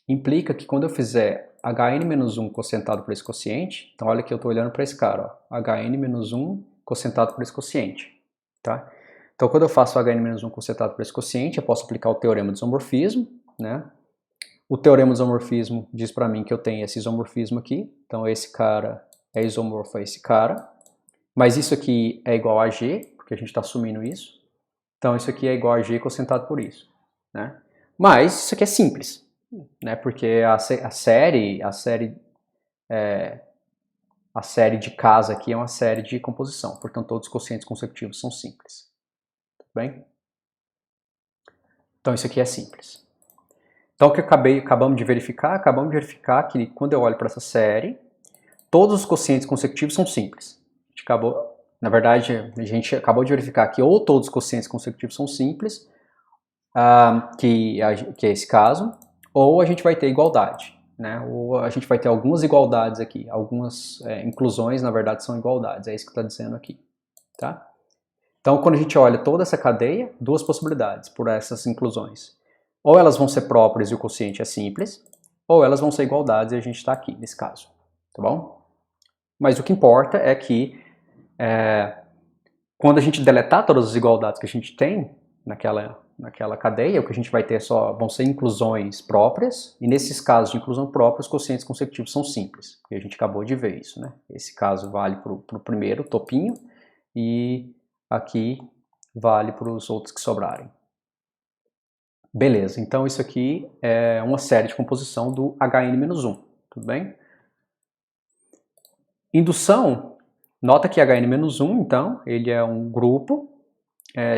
implica que quando eu fizer HN-1 cocientado por esse quociente, então olha que eu estou olhando para esse cara, ó, HN-1 cocientado por esse quociente, tá? Então quando eu faço HN-1 cocientado por esse quociente, eu posso aplicar o teorema do isomorfismo, né? O teorema do isomorfismo diz para mim que eu tenho esse isomorfismo aqui, então esse cara é isomorfo a esse cara, mas isso aqui é igual a G, porque a gente está assumindo isso, então isso aqui é igual a G cocientado por isso, né? Mas isso aqui é simples, né? Porque a série de casa aqui é uma série de composição, portanto todos os quocientes consecutivos são simples, tudo bem? Então isso aqui é simples. Então o que acabamos de verificar? Acabamos de verificar que quando eu olho para essa série, todos os quocientes consecutivos são simples. Na verdade, a gente acabou de verificar que ou todos os quocientes consecutivos são simples, que é esse caso, ou a gente vai ter igualdade, né? Ou a gente vai ter algumas igualdades aqui, algumas inclusões, na verdade, são igualdades, é isso que está dizendo aqui, tá? Então, quando a gente olha toda essa cadeia, duas possibilidades por essas inclusões. Ou elas vão ser próprias e o quociente é simples, ou elas vão ser igualdades e a gente está aqui, nesse caso, tá bom? Mas o que importa é que quando a gente deletar todas as igualdades que a gente tem naquela cadeia, o que a gente vai ter vão ser inclusões próprias, e nesses casos de inclusão própria, os quocientes consecutivos são simples, e a gente acabou de ver isso, né? Esse caso vale para o primeiro topinho, e aqui vale para os outros que sobrarem. Beleza, então isso aqui é uma série de composição do HN-1, tudo bem? Indução, nota que HN-1, então, ele é um grupo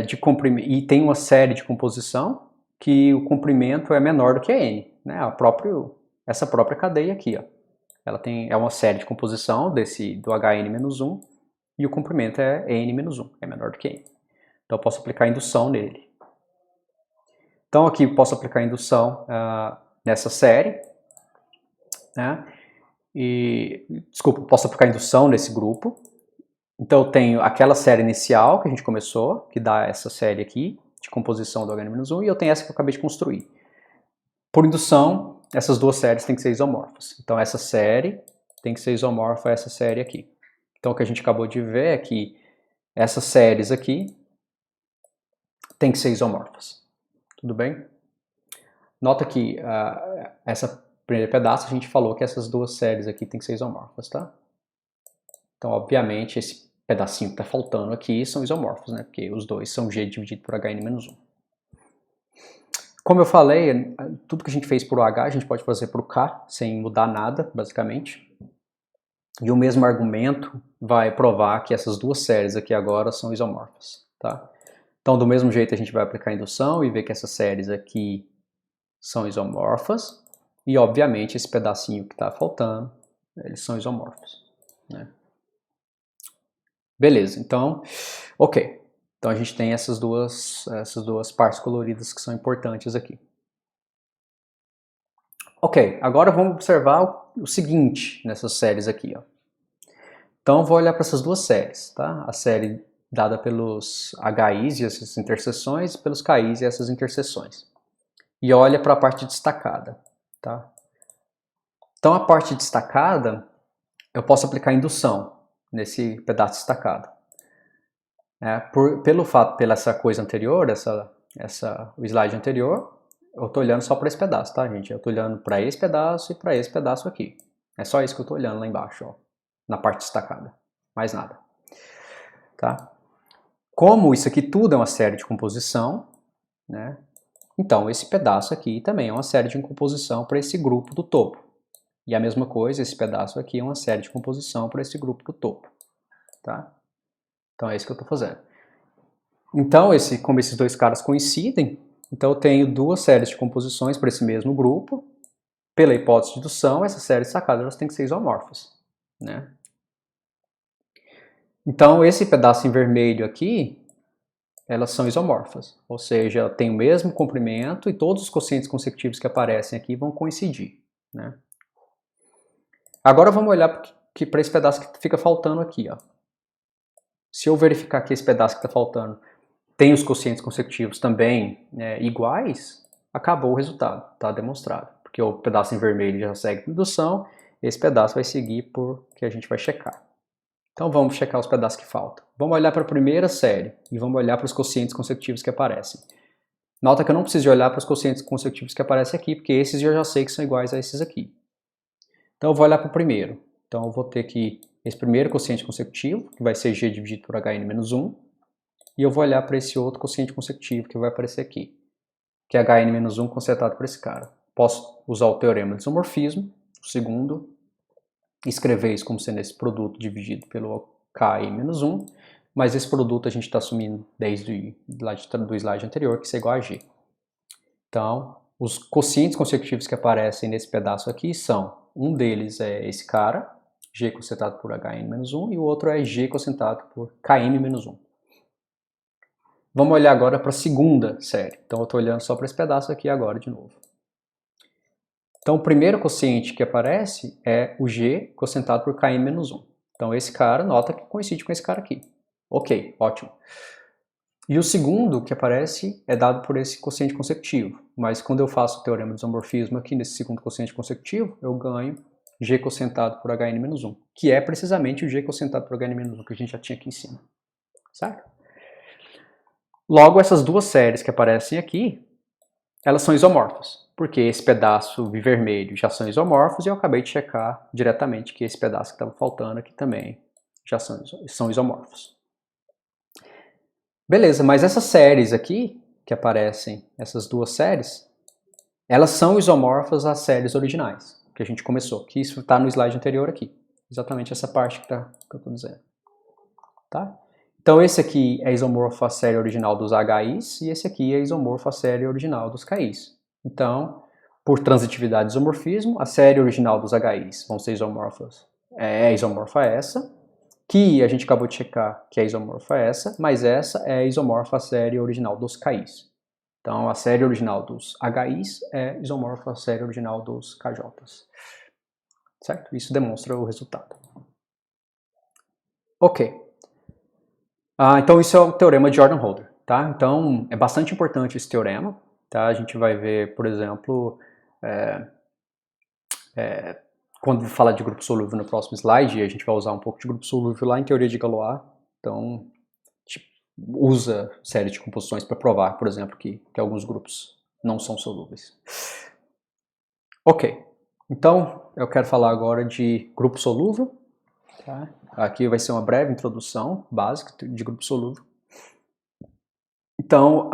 de comprimento, e tem uma série de composição que o comprimento é menor do que a N, né? Essa própria cadeia aqui, ó. Ela é uma série de composição do HN-1 e o comprimento é N-1, é menor do que N. Então eu posso aplicar indução nele. Então aqui eu posso aplicar indução nessa série, né? Posso aplicar indução nesse grupo. Então eu tenho aquela série inicial que a gente começou, que dá essa série aqui, de composição do HN-1, e eu tenho essa que eu acabei de construir. Por indução, essas duas séries têm que ser isomorfas. Então essa série tem que ser isomorfa a essa série aqui. Então o que a gente acabou de ver é que essas séries aqui têm que ser isomorfas. Tudo bem? Nota que essa primeiro pedaço a gente falou que essas duas séries aqui têm que ser isomorfas, tá? Então, obviamente, esse pedacinho que está faltando aqui são isomorfos, né? Porque os dois são G dividido por HN-1. Como eu falei, tudo que a gente fez por H a gente pode fazer por K, sem mudar nada, basicamente. E o mesmo argumento vai provar que essas duas séries aqui agora são isomorfas, tá? Então, do mesmo jeito, a gente vai aplicar a indução e ver que essas séries aqui são isomorfas. E, obviamente, esse pedacinho que está faltando, eles são isomorfos, né? Beleza, então, ok. Então a gente tem essas duas partes coloridas que são importantes aqui. Ok, agora vamos observar o seguinte nessas séries aqui, ó. Então vou olhar para essas duas séries, tá? A série dada pelos HIs e essas interseções, e pelos KIs e essas interseções. E olha para a parte destacada, tá? Então a parte destacada, eu posso aplicar indução nesse pedaço destacado. Pela essa coisa anterior, o slide anterior, eu estou olhando só para esse pedaço, tá, gente? Eu estou olhando para esse pedaço e para esse pedaço aqui. É só isso que eu estou olhando lá embaixo, ó, na parte destacada. Mais nada. Tá? Como isso aqui tudo é uma série de composição, né? Então esse pedaço aqui também é uma série de composição para esse grupo do topo. E a mesma coisa, esse pedaço aqui é uma série de composição para esse grupo do topo. Tá? Então é isso que eu estou fazendo. Então, como esses dois caras coincidem, então eu tenho duas séries de composições para esse mesmo grupo. Pela hipótese de indução, essas séries destacadas elas têm que ser isomorfas. Né? Então, esse pedaço em vermelho aqui, elas são isomorfas. Ou seja, tem o mesmo comprimento e todos os quocientes consecutivos que aparecem aqui vão coincidir. Né? Agora vamos olhar para esse pedaço que fica faltando aqui. Ó. Se eu verificar que esse pedaço que está faltando tem os quocientes consecutivos também iguais, acabou o resultado, está demonstrado. Porque o pedaço em vermelho já segue por indução, esse pedaço vai seguir por que a gente vai checar. Então vamos checar os pedaços que faltam. Vamos olhar para a primeira série e vamos olhar para os quocientes consecutivos que aparecem. Nota que eu não preciso olhar para os quocientes consecutivos que aparecem aqui, porque esses eu já sei que são iguais a esses aqui. Então eu vou olhar para o primeiro. Então eu vou ter aqui esse primeiro quociente consecutivo, que vai ser g dividido por hn-1, e eu vou olhar para esse outro quociente consecutivo que vai aparecer aqui, que é hn-1 consertado por esse cara. Posso usar o teorema de isomorfismo, o segundo, escrever isso como sendo esse produto dividido pelo Ki-1, mas esse produto a gente está assumindo desde do slide anterior que isso é igual a G. Então, os quocientes consecutivos que aparecem nesse pedaço aqui são, um deles é esse cara, G cocetado por Hn-1, e o outro é G cocetado por Km-1. Vamos olhar agora para a segunda série. Então eu estou olhando só para esse pedaço aqui agora de novo. Então o primeiro quociente que aparece é o G cocetado por Km-1. Então esse cara, nota que coincide com esse cara aqui. Ok, ótimo. E o segundo que aparece é dado por esse quociente consecutivo. Mas quando eu faço o teorema de isomorfismo aqui nesse segundo quociente consecutivo, eu ganho G cocetado por Hn-1, que é precisamente o G cocetado por Hn-1 que a gente já tinha aqui em cima. Certo? Logo, essas duas séries que aparecem aqui, elas são isomorfas, porque esse pedaço vermelho já são isomorfos e eu acabei de checar diretamente que esse pedaço que estava faltando aqui também já são isomorfos. Beleza, mas essas séries aqui, que aparecem, essas duas séries, elas são isomorfas às séries originais, que a gente começou, que isso está no slide anterior aqui. Exatamente essa parte que eu estou dizendo. Tá? Então esse aqui é isomorfo à série original dos HIs e esse aqui é isomorfo à série original dos KIs. Então, por transitividade de isomorfismo, a série original dos HIs vão ser isomorfas, é isomorfa a essa, que a gente acabou de checar que é isomorfa a essa, mas essa é isomorfa à série original dos KIs. Então a série original dos HIs é isomorfa à série original dos KJs. Certo? Isso demonstra o resultado. Ok. Então isso é o teorema de Jordan-Holder, tá? Então é bastante importante esse teorema, tá? A gente vai ver, por exemplo, quando falar de grupo solúvel no próximo slide, a gente vai usar um pouco de grupo solúvel lá em teoria de Galois, então a gente usa série de composições para provar, por exemplo, que alguns grupos não são solúveis. Ok, então eu quero falar agora de grupo solúvel, tá? Aqui vai ser uma breve introdução básica de grupo solúvel. Então,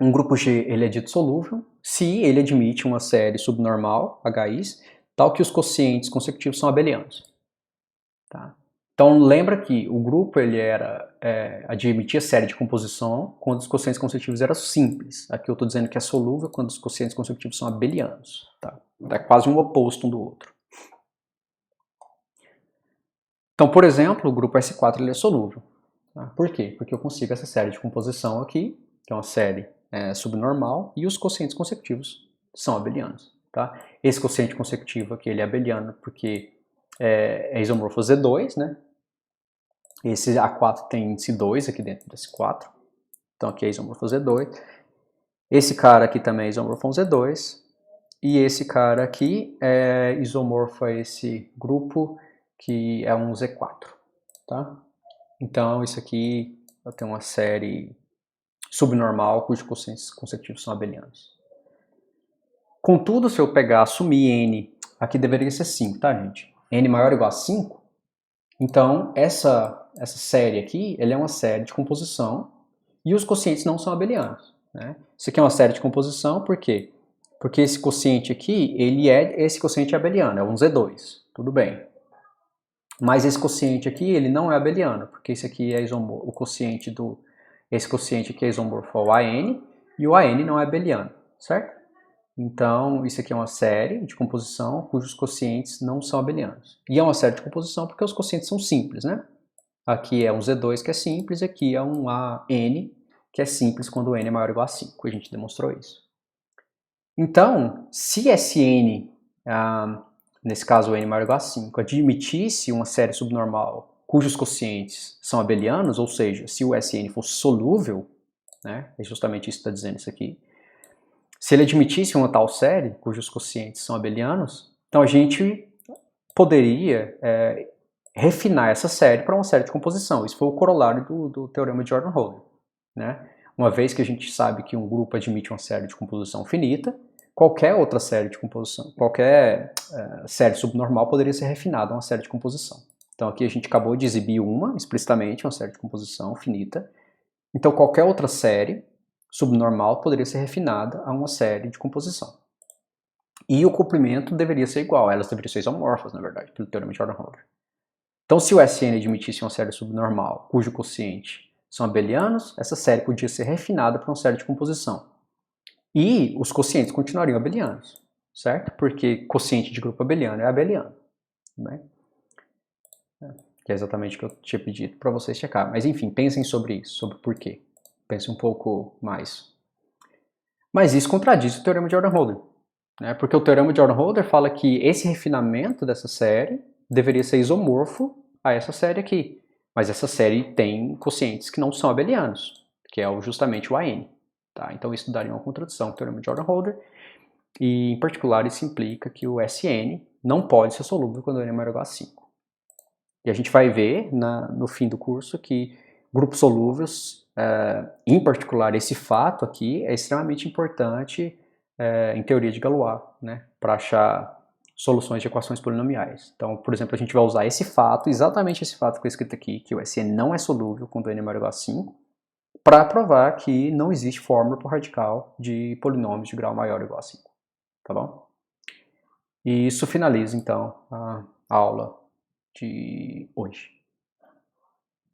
um grupo G ele é dito solúvel se ele admite uma série subnormal, HIs, tal que os quocientes consecutivos são abelianos. Tá? Então, lembra que o grupo ele admitia série de composição quando os quocientes consecutivos eram simples. Aqui eu estou dizendo que é solúvel quando os quocientes consecutivos são abelianos. Tá? É quase um oposto um do outro. Então, por exemplo, o grupo S4 ele é solúvel. Tá? Por quê? Porque eu consigo essa série de composição aqui, que é uma série subnormal, e os quocientes consecutivos são abelianos. Tá? Esse quociente consecutivo aqui ele é abeliano porque é isomorfo Z2, né? Esse A4 tem índice 2 aqui dentro desse 4, então aqui é isomorfo Z2. Esse cara aqui também é isomorfo Z2, E esse cara aqui é isomorfo a esse grupo, que é um Z4, tá? Então, isso aqui eu tenho uma série subnormal cujos quocientes consecutivos são abelianos. Contudo, se eu assumir n, aqui deveria ser 5, tá, gente? N maior ou igual a 5, então essa série aqui, ela é uma série de composição e os quocientes não são abelianos, né? Isso aqui é uma série de composição, por quê? Porque esse quociente aqui, esse quociente é abeliano, é um Z2, tudo bem. Mas esse quociente aqui, ele não é abeliano, porque esse aqui é isomorfo, esse quociente aqui é isomorfo ao AN, e o AN não é abeliano, certo? Então, isso aqui é uma série de composição cujos quocientes não são abelianos. E é uma série de composição porque os quocientes são simples, né? Aqui é um Z2 que é simples, e aqui é um AN que é simples quando o N é maior ou igual a 5. A gente demonstrou isso. Então, se esse N, nesse caso o N maior ou igual a 5, admitisse uma série subnormal cujos quocientes são abelianos, ou seja, se o Sn fosse solúvel, né, é justamente isso que está dizendo isso aqui, se ele admitisse uma tal série cujos quocientes são abelianos, então a gente poderia refinar essa série para uma série de composição. Isso foi o corolário do teorema de Jordan-Holder, né? Uma vez que a gente sabe que um grupo admite uma série de composição finita, qualquer outra série de composição, qualquer série subnormal poderia ser refinada a uma série de composição. Então aqui a gente acabou de exibir explicitamente, uma série de composição finita. Então qualquer outra série subnormal poderia ser refinada a uma série de composição. E o comprimento deveria ser igual, elas deveriam ser isomorfas, na verdade, pelo teorema de Jordan-Holder. Então se o Sn admitisse uma série subnormal cujo quociente são abelianos, essa série podia ser refinada para uma série de composição. E os quocientes continuariam abelianos, certo? Porque quociente de grupo abeliano é abeliano. Né? Que é exatamente o que eu tinha pedido para vocês checar. Mas enfim, pensem sobre isso, sobre o porquê. Pensem um pouco mais. Mas isso contradiz o teorema de Jordan-Holder. Né? Porque o teorema de Jordan-Holder fala que esse refinamento dessa série deveria ser isomorfo a essa série aqui. Mas essa série tem quocientes que não são abelianos, que é justamente o AN. Tá? Então isso daria uma contradição com o teorema de Jordan-Holder. E, em particular, isso implica que o Sn não pode ser solúvel quando o N é maior ou igual a 5. E a gente vai ver no fim do curso que grupos solúveis, em particular esse fato aqui, é extremamente importante em teoria de Galois, né, para achar soluções de equações polinomiais. Então, por exemplo, a gente vai usar esse fato, exatamente esse fato que foi escrito aqui, que o Sn não é solúvel quando o N é maior ou igual a 5, para provar que não existe fórmula por radical de polinômios de grau maior ou igual a 5. Tá bom? E isso finaliza, então, a aula de hoje.